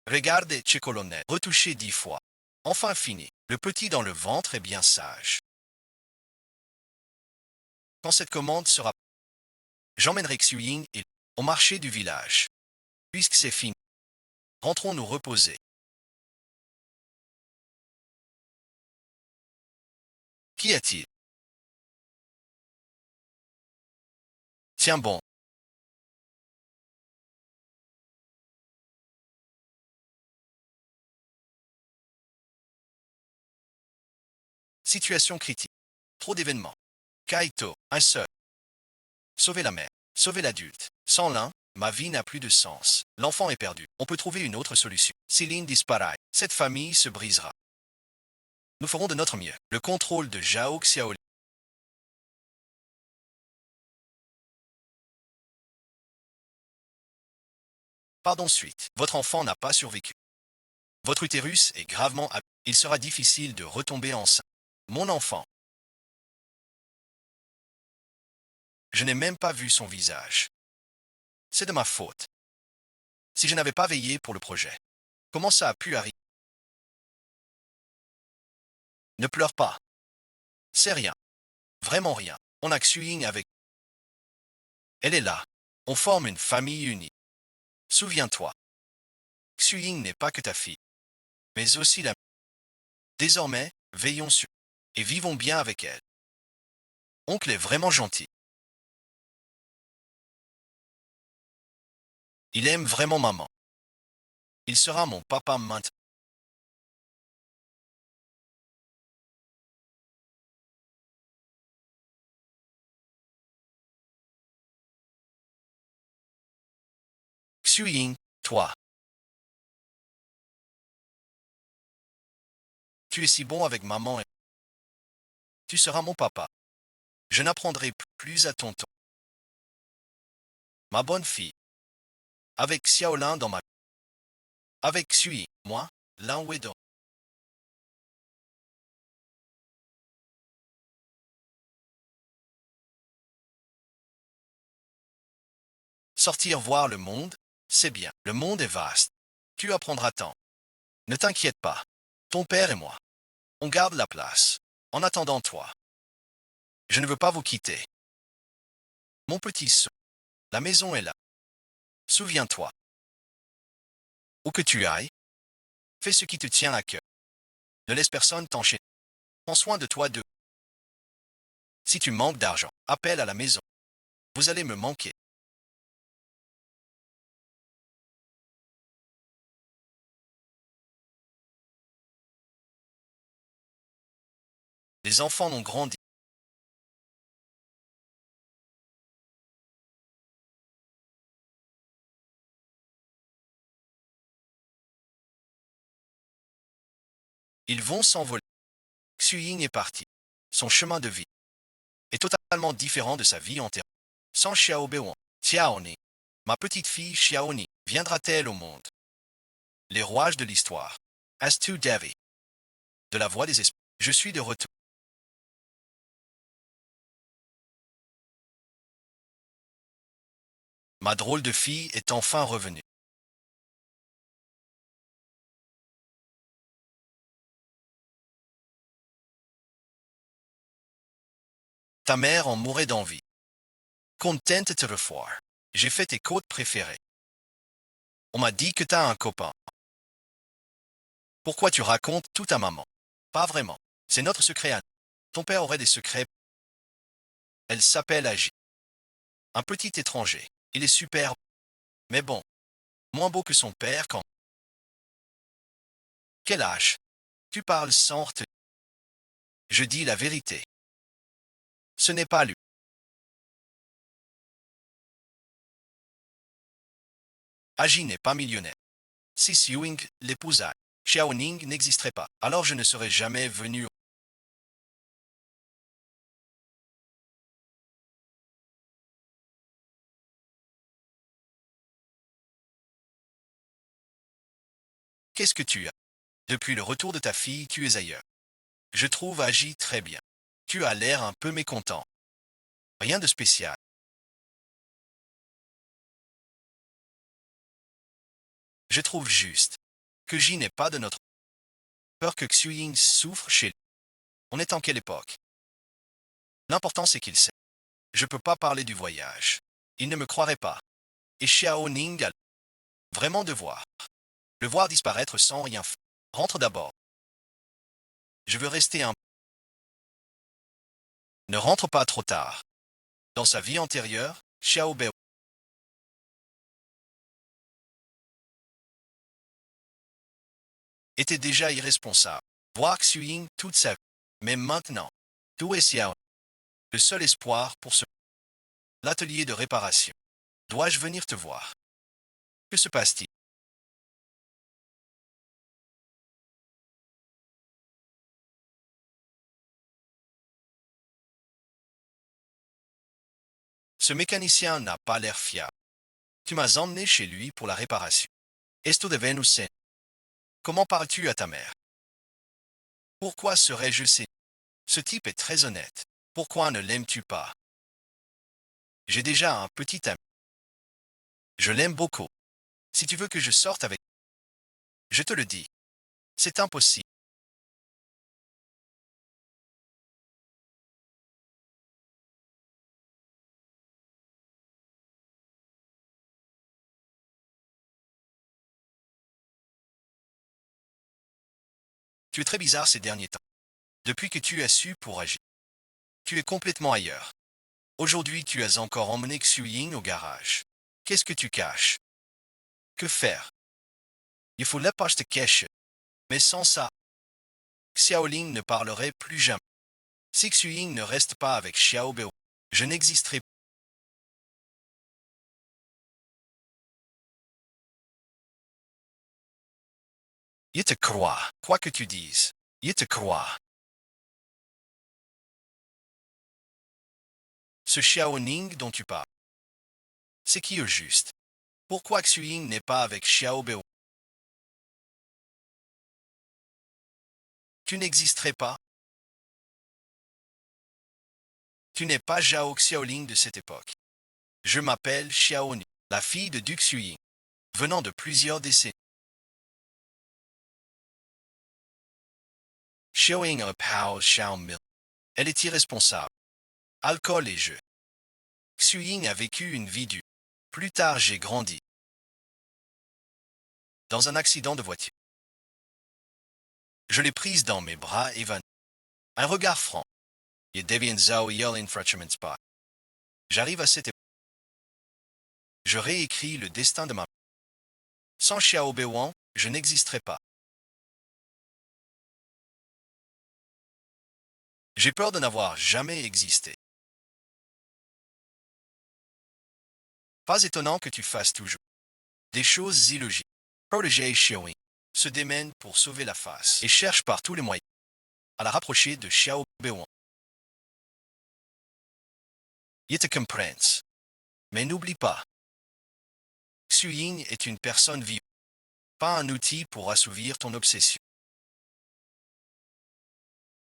Regarde chez Colonel. Retouché 10 fois. Enfin fini. Le petit dans le ventre est bien sage. Quand cette commande sera, j'emmènerai Xuying et au marché du village. Puisque c'est fini, rentrons nous reposer. Qu'y a-t-il? Tiens bon. Situation critique. Trop d'événements. Kaito, un seul. Sauver la mère. Sauver l'adulte. Sans l'un, ma vie n'a plus de sens. L'enfant est perdu. On peut trouver une autre solution. Céline disparaît. Cette famille se brisera. Nous ferons de notre mieux. Le contrôle de Zhao Xiaoli. Pardon suite. Votre enfant n'a pas survécu. Votre utérus est gravement abîmé. Il sera difficile de retomber enceinte. Mon enfant. Je n'ai même pas vu son visage. C'est de ma faute. Si je n'avais pas veillé pour le projet, comment ça a pu arriver? Ne pleure pas. C'est rien. Vraiment rien. On a Xuying avec. Elle est là. On forme une famille unie. Souviens-toi. Xuying n'est pas que ta fille, mais aussi la. Désormais, veillons sur et vivons bien avec elle. Oncle est vraiment gentil. Il aime vraiment maman. Il sera mon papa maintenant. Xuying, toi, tu es si bon avec maman et tu seras mon papa. Je n'apprendrai plus à tonton. Ma bonne fille. Avec Xiaolin dans ma. Avec Xuying, moi, Lan Weidong. Sortir voir le monde, c'est bien. Le monde est vaste. Tu apprendras tant. Ne t'inquiète pas. Ton père et moi, on garde la place. En attendant toi, je ne veux pas vous quitter. Mon petit son, la maison est là. Souviens-toi. Où que tu ailles, fais ce qui te tient à cœur. Ne laisse personne t'enchaîner. Prends soin de toi deux. Si tu manques d'argent, appelle à la maison. Vous allez me manquer. Les enfants ont grandi. Ils vont s'envoler. Xuying est parti. Son chemin de vie est totalement différent de sa vie antérieure. Sans Xiao Bewan, Xiaoni, ma petite fille Xiaoni, viendra-t-elle au monde? Les rouages de l'histoire. Astu Devi. De la voix des esprits. Je suis de retour. Ma drôle de fille est enfin revenue. Ta mère en mourait d'envie. Contente de te revoir. J'ai fait tes côtes préférées. On m'a dit que t'as un copain. Pourquoi tu racontes tout à maman? Pas vraiment. C'est notre secret à nous. Ton père aurait des secrets. Elle s'appelle Agi. Un petit étranger. Il est super. Mais bon, moins beau que son père quand. Quel âge? Tu parles sans retenue. Je dis la vérité. Ce n'est pas lui. Agi n'est pas millionnaire. Si Xiuing l'épousa, Xiaoning n'existerait pas. Alors je ne serais jamais venu. Qu'est-ce que tu as? Depuis le retour de ta fille, tu es ailleurs. Je trouve Agi très bien. Tu as l'air un peu mécontent. Rien de spécial. Je trouve juste que J n'est pas de notre. peur que Xu Ying souffre chez lui. On est en quelle époque? L'important c'est qu'il sait. Je peux pas parler du voyage. Il ne me croirait pas. Et Xiao Ning a vraiment devoir. Le voir disparaître sans rien faire. Rentre d'abord. Je veux rester un... Ne rentre pas trop tard. Dans sa vie antérieure, Xiao Bei était déjà irresponsable. Voir Xu Ying toute sa vie. Mais maintenant, tout est Xiao. Le seul espoir pour ce... L'atelier de réparation. Dois-je venir te voir? Que se passe-t-il? Ce mécanicien n'a pas l'air fiable. Tu m'as emmené chez lui pour la réparation. Esto de Venus. Comment parles-tu à ta mère? Pourquoi serais-je séduit? Ce type est très honnête. Pourquoi ne l'aimes-tu pas? J'ai déjà un petit ami. Je l'aime beaucoup. Si tu veux que je sorte avec... Je te le dis. C'est impossible. Tu es très bizarre ces derniers temps. Depuis que tu as su pour agir. Tu es complètement ailleurs. Aujourd'hui, tu as encore emmené Xu Ying au garage. Qu'est-ce que tu caches? Que faire? Il faut pas que je te cache. Mais sans ça, Xiaoling ne parlerait plus jamais. Si Xu Ying ne reste pas avec Xiao Bei, je n'existerai pas. Je te crois, quoi que tu dises. Je te crois. Ce Xiao Ning dont tu parles, c'est qui au juste? Pourquoi Xu Ying n'est pas avec Xiao Bei? Tu n'existerais pas. Tu n'es pas Zhao Xiaoling de cette époque. Je m'appelle Xiao Ning, la fille de Duc Xu Ying, venant de plusieurs décennies. Xiao Ying a Pao Xiao Mil. Elle est irresponsable. Alcool et jeux. Xu Ying a vécu une vie dure. Plus tard, j'ai grandi. Dans un accident de voiture. Je l'ai prise dans mes bras et un regard franc. Et devient Zhao Yell Infrachment Spot. J'arrive à cette époque. Je réécris le destin de ma... Sans Xiao Beiwan, je n'existerais pas. J'ai peur de n'avoir jamais existé. Pas étonnant que tu fasses toujours des choses illogiques. Protégé Xiaoing se démène pour sauver la face et cherche par tous les moyens à la rapprocher de Xiao Beiwan. Il te comprends. Mais n'oublie pas, Xu Ying est une personne vivante, pas un outil pour assouvir ton obsession.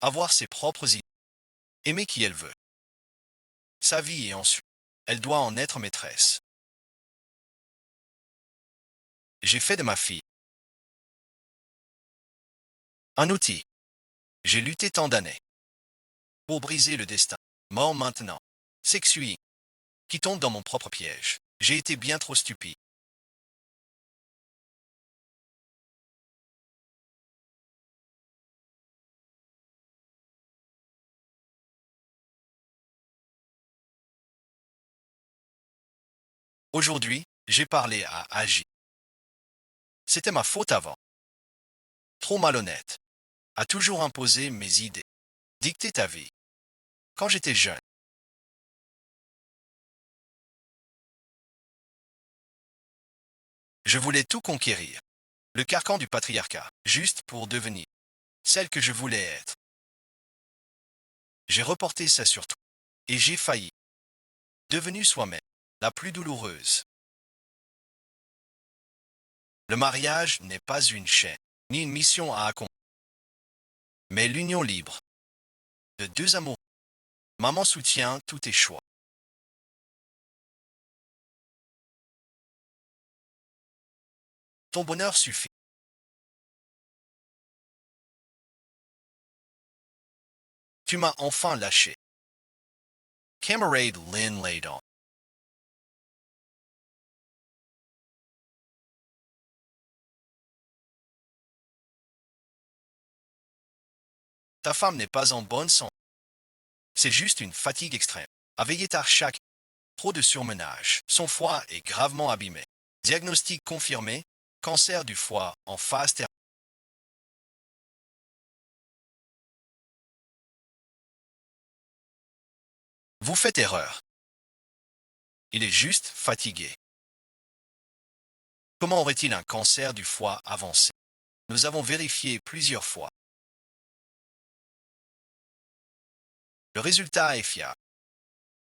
Avoir ses propres idées, aimer qui elle veut. Sa vie et ensuite, elle doit en être maîtresse. J'ai fait de ma fille un outil. J'ai lutté tant d'années pour briser le destin. Mort maintenant. C'est Xu Ying qui tombe dans mon propre piège. J'ai été bien trop stupide. Aujourd'hui, j'ai parlé à Agi. C'était ma faute avant. Trop malhonnête. A toujours imposé mes idées. Dicté ta vie. Quand j'étais jeune, je voulais tout conquérir. Le carcan du patriarcat, juste pour devenir celle que je voulais être. J'ai reporté ça sur toi. Et j'ai failli. Devenue soi-même, la plus douloureuse. Le mariage n'est pas une chaîne, ni une mission à accomplir, mais l'union libre de deux amours. Maman soutient tous tes choix. Ton bonheur suffit. Tu m'as enfin lâché. Camarade Lin Laidon. Ta femme n'est pas en bonne santé. C'est juste une fatigue extrême. A veillé tard chaque. Trop de surmenage. Son foie est gravement abîmé. Diagnostic confirmé. Cancer du foie en phase terminale. Vous faites erreur. Il est juste fatigué. Comment aurait-il un cancer du foie avancé? Nous avons vérifié plusieurs fois. Le résultat est fiable.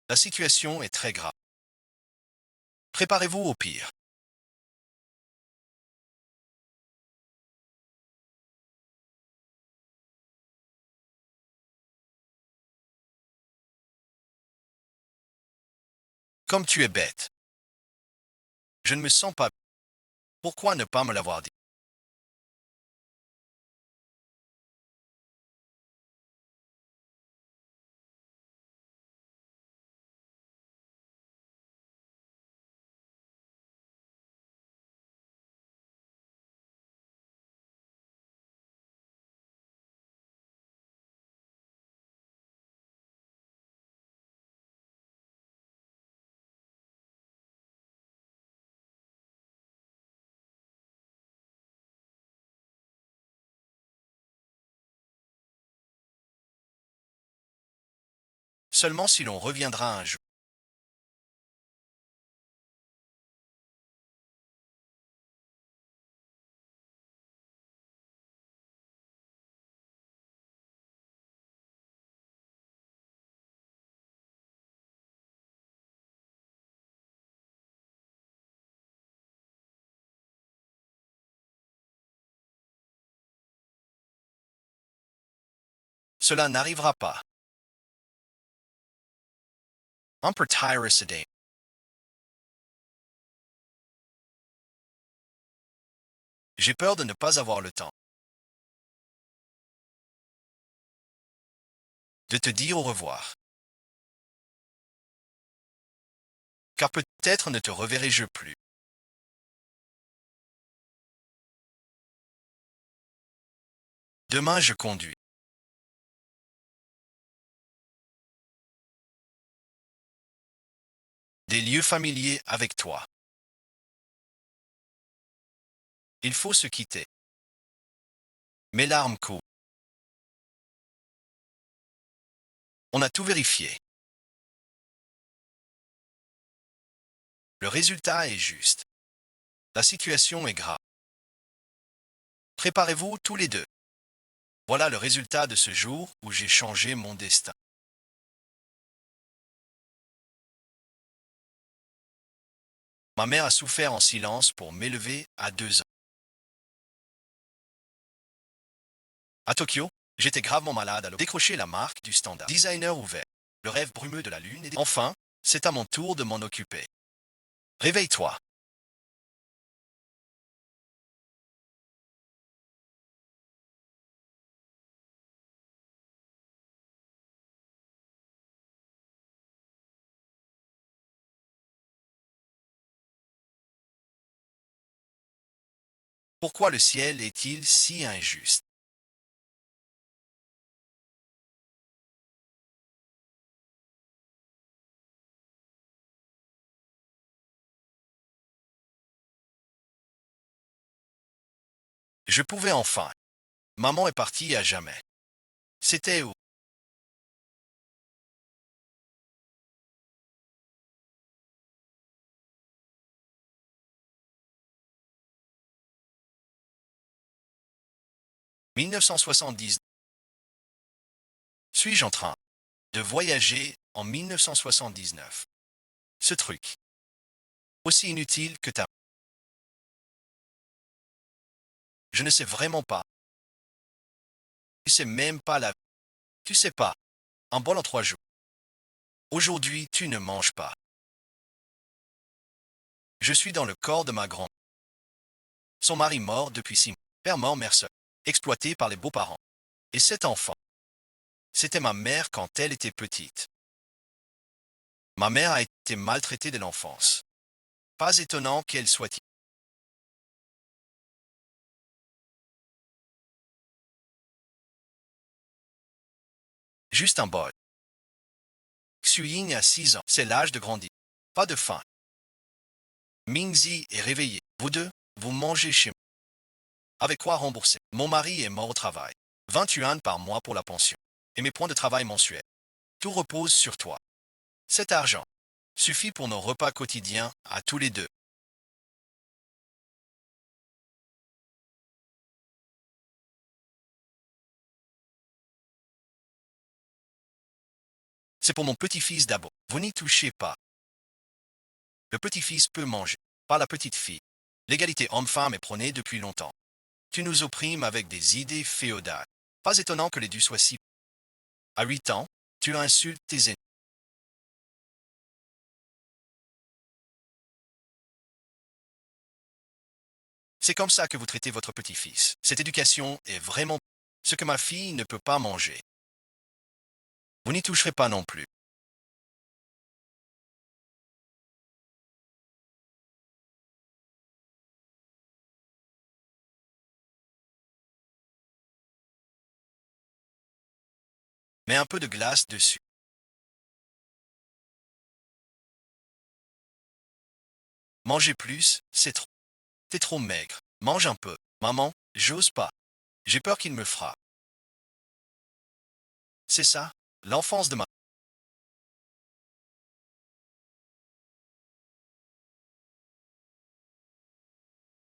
La situation est très grave. Préparez-vous au pire. Comme tu es bête. Je ne me sens pas. Pourquoi ne pas me l'avoir dit? Seulement si l'on reviendra un jour. Cela n'arrivera pas. Hyperthyroidism. J'ai peur de ne pas avoir le temps de te dire au revoir. Car peut-être ne te reverrai-je plus. Demain je conduis. Des lieux familiers avec toi. Il faut se quitter. Mes larmes coulent. On a tout vérifié. Le résultat est juste. La situation est grave. Préparez-vous tous les deux. Voilà le résultat de ce jour où j'ai changé mon destin. Ma mère a souffert en silence pour m'élever à 2 ans. À Tokyo, j'étais gravement malade à décrocher la marque du standard. Designer ouvert. Le rêve brumeux de la lune et enfin, c'est à mon tour de m'en occuper. Réveille-toi. Pourquoi le ciel est-il si injuste? Je pouvais enfin. Maman est partie à jamais. C'était où? 1970. Suis-je en train de voyager en 1979? Ce truc. Aussi inutile que ta. Je ne sais vraiment pas. Tu sais même pas la. Tu sais pas. Un bol en 3 jours. Aujourd'hui, tu ne manges pas. Je suis dans le corps de ma grand. Son mari mort depuis 6 mois. Père mort, mère seule. Exploité par les beaux-parents. Et 7 enfants. C'était ma mère quand elle était petite. Ma mère a été maltraitée dès l'enfance. Pas étonnant qu'elle soit juste un bol. Xuying a 6 ans. C'est l'âge de grandir. Pas de faim. Mingzi est réveillé. Vous deux, vous mangez chez moi. Avec quoi rembourser? Mon mari est mort au travail. 20 yuan par mois pour la pension. Et mes points de travail mensuels. Tout repose sur toi. Cet argent suffit pour nos repas quotidiens à tous les deux. C'est pour mon petit-fils d'abord. Vous n'y touchez pas. Le petit-fils peut manger, pas la petite fille. L'égalité homme-femme est prônée depuis longtemps. Tu nous opprimes avec des idées féodales. Pas étonnant que les dus soient si... À 8 ans, tu insultes tes aînés. C'est comme ça que vous traitez votre petit-fils. Cette éducation est vraiment ce que ma fille ne peut pas manger. Vous n'y toucherez pas non plus. Mets un peu de glace dessus. Mangez plus, c'est trop. T'es trop maigre. Mange un peu. Maman, j'ose pas. J'ai peur qu'il me frappe. C'est ça, l'enfance de ma...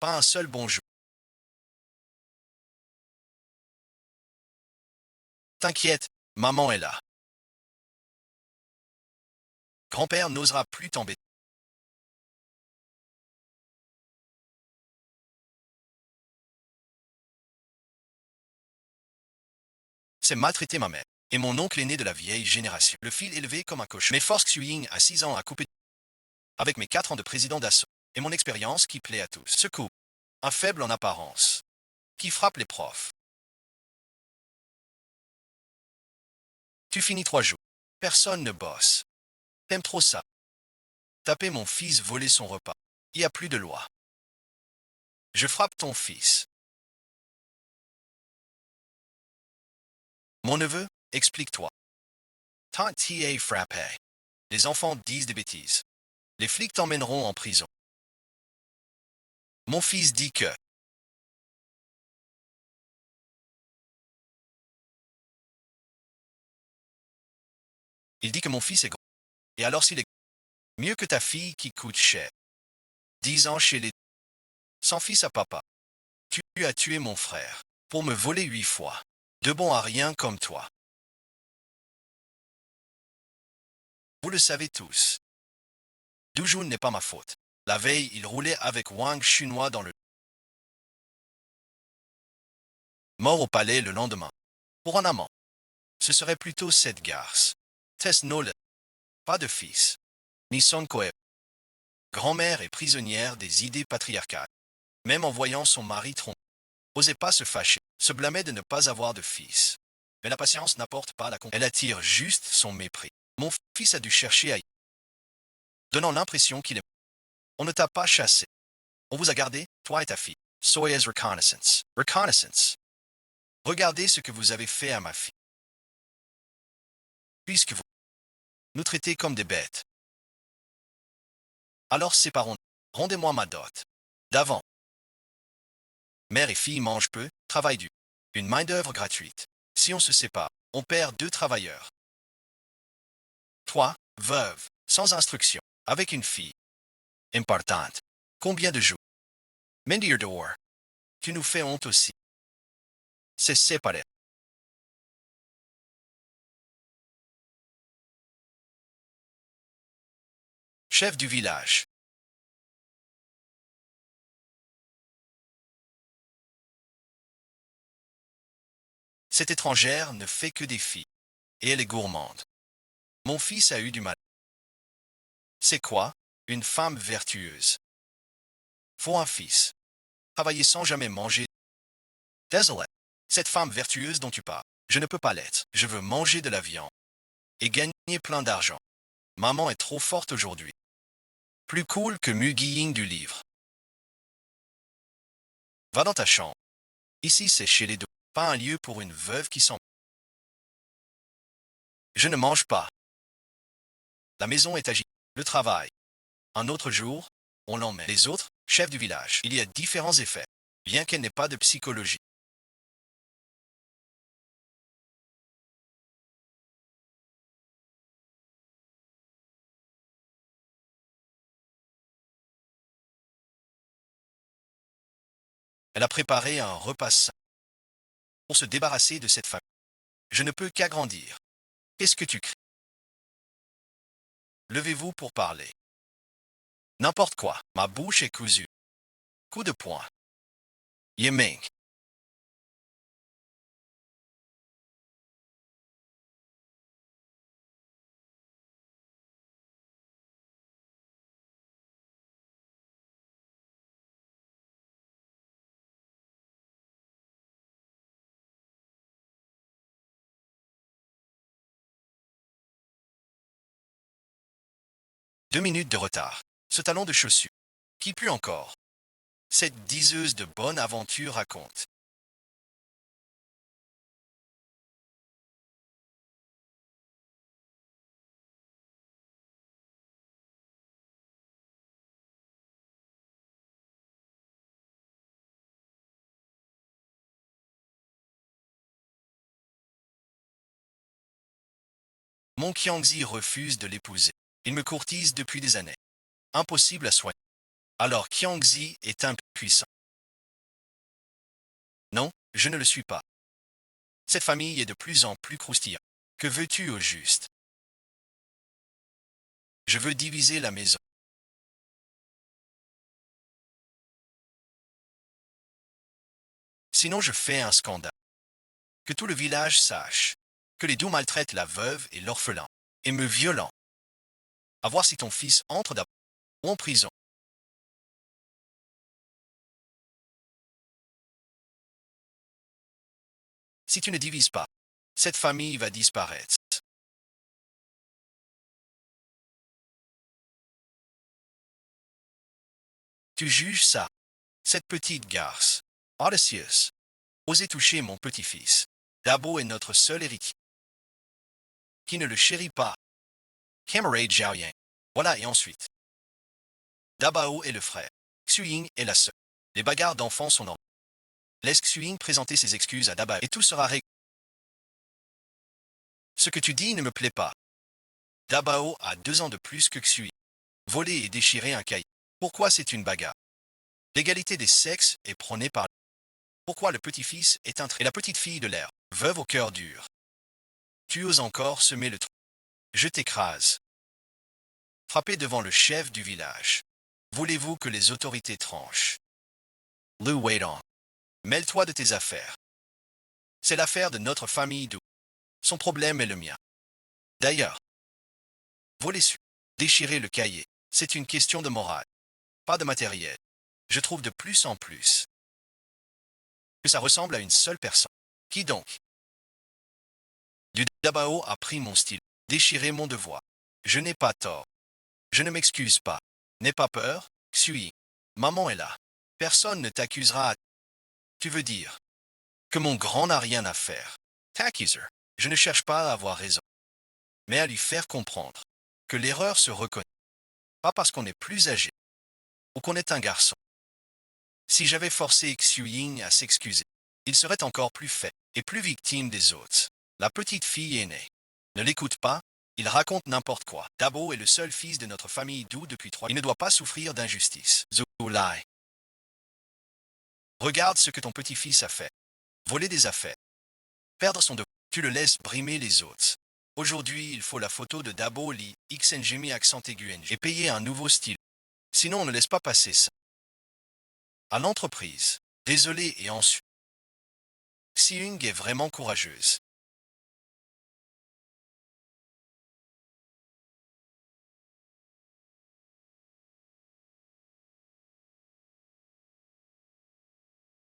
Pas un seul bonjour. T'inquiète, maman est là. Grand-père n'osera plus t'embêter. C'est maltraiter ma mère. Et mon oncle aîné de la vieille génération. Le fil élevé comme un cochon. Mes forces Xuying à 6 ans à couper avec mes 4 ans de président d'assaut. Et mon expérience qui plaît à tous. Ce coup, un faible en apparence. Qui frappe les profs. Tu finis 3 jours. Personne ne bosse. T'aimes trop ça. Taper mon fils, voler son repas. Il n'y a plus de loi. Je frappe ton fils. Mon neveu, explique-toi. Tant t'y frappé. Les enfants disent des bêtises. Les flics t'emmèneront en prison. Mon fils dit que... Il dit que mon fils est grand. Et alors s'il est mieux que ta fille qui coûte cher. 10 ans chez les... Sans fils à papa. Tu as tué mon frère. Pour me voler 8 fois. De bon à rien comme toi. Vous le savez tous. Doujun n'est pas ma faute. La veille, il roulait avec Wang Chunoi dans le... Mort au palais le lendemain. Pour un amant. Ce serait plutôt cette garce. Tess Nolan. Pas de fils. Ni Son Koe. Grand-mère et prisonnière des idées patriarcales. Même en voyant son mari trompé. Osait pas se fâcher. Se blâmait de ne pas avoir de fils. Mais la patience n'apporte pas la compassion. Elle attire juste son mépris. Mon fils a dû chercher ailleurs. Donnant l'impression qu'il est... On ne t'a pas chassé. On vous a gardé, toi et ta fille. Soyez reconnaissance. Reconnaissance. Regardez ce que vous avez fait à ma fille. Puisque vous nous traitez comme des bêtes. Alors séparons. Rendez-moi ma dot. D'avant. Mère et fille mangent peu, travaillent dur. Une main-d'œuvre gratuite. Si on se sépare, on perd 2 travailleurs. 3. Veuve, sans instruction, avec une fille. Importante. Combien de jours? Mendier dehors. Tu nous fais honte aussi. C'est séparé. Chef du village. Cette étrangère ne fait que des filles. Et elle est gourmande. Mon fils a eu du mal. C'est quoi? Une femme vertueuse. Faut un fils. Travailler sans jamais manger. Désolé. Cette femme vertueuse dont tu parles. Je ne peux pas l'être. Je veux manger de la viande et gagner plein d'argent. Maman est trop forte aujourd'hui. Plus cool que Mugi Ying du livre. Va dans ta chambre. Ici, c'est chez les deux. Pas un lieu pour une veuve qui s'en... Je ne mange pas. La maison est agitée. Le travail. Un autre jour, on l'emmène. Les autres, chefs du village. Il y a différents effets, bien qu'elle n'ait pas de psychologie. Elle a préparé un repas sain pour se débarrasser de cette famille. Je ne peux qu'agrandir. Qu'est-ce que tu cries? Levez-vous pour parler. N'importe quoi. Ma bouche est cousue. Coup de poing. Yeming. 2 minutes de retard. Ce talon de chaussure. Qui pue encore? Cette diseuse de bonne aventure raconte. Mon Qiangzi refuse de l'épouser. Il me courtise depuis des années. Impossible à soigner. Alors Qiangzi est impuissant. Non, je ne le suis pas. Cette famille est de plus en plus croustillante. Que veux-tu au juste? Je veux diviser la maison. Sinon je fais un scandale. Que tout le village sache que les doux maltraitent la veuve et l'orphelin, et me violentent. À voir si ton fils entre d'abord ou en prison. Si tu ne divises pas, cette famille va disparaître. Tu juges ça, cette petite garce, audacieuse, oser toucher mon petit-fils. Dabo est notre seul héritier. Qui ne le chérit pas. Camarade Zhaoyang. Voilà, et ensuite. Dabao est le frère. Xuying est la sœur. Les bagarres d'enfants sont normales. Laisse Xuying présenter ses excuses à Dabao et tout sera réglé. Ce que tu dis ne me plaît pas. Dabao a 2 ans de plus que Xuying. Voler et déchirer un cahier. Pourquoi c'est une bagarre? L'égalité des sexes est prônée par... Pourquoi le petit-fils est un trait et la petite-fille de l'air, veuve au cœur dur? Tu oses encore semer le trou. Je t'écrase. Frappé devant le chef du village. Voulez-vous que les autorités tranchent? Lu Weidong. Mêle-toi de tes affaires. C'est l'affaire de notre famille d'où. Son problème est le mien. D'ailleurs, voler su, déchirer le cahier, c'est une question de morale, pas de matériel. Je trouve de plus en plus que ça ressemble à une seule personne. Qui donc? Du Dabao a pris mon style, déchiré mon devoir. Je n'ai pas tort. Je ne m'excuse pas. N'aie pas peur, Xui. Maman est là. Personne ne t'accusera. Tu veux dire que mon grand n'a rien à faire. T'accuser. Je ne cherche pas à avoir raison, mais à lui faire comprendre que l'erreur se reconnaît. Pas parce qu'on est plus âgé ou qu'on est un garçon. Si j'avais forcé Xu Ying à s'excuser, il serait encore plus faible et plus victime des autres. La petite fille aînée. Ne l'écoute pas, il raconte n'importe quoi. Dabo est le seul fils de notre famille d'où depuis 3 ans. Il ne doit pas souffrir d'injustice. Zulai. Regarde ce que ton petit-fils a fait. Voler des affaires. Perdre son devoir. Tu le laisses brimer les autres. Aujourd'hui, il faut la photo de Dabo Li, XNGMI accent aigu NG, et payer un nouveau style. Sinon, on ne laisse pas passer ça. À l'entreprise. Désolé et ensuite. Xiung est vraiment courageuse.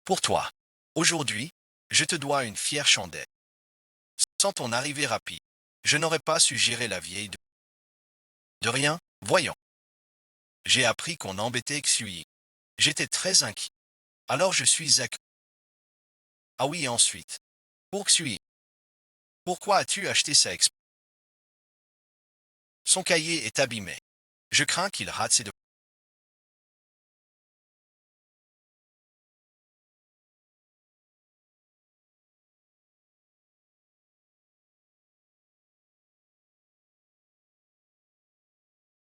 Pour toi. Aujourd'hui, je te dois une fière chandelle. Sans ton arrivée rapide, je n'aurais pas su gérer la vieille de rien, voyons. J'ai appris qu'on embêtait Xui. J'étais très inquiet. Alors je suis ac... Ah oui, et ensuite. Pour Xui. Pourquoi as-tu acheté ça Son cahier est abîmé. Je crains qu'il rate ses devoirs.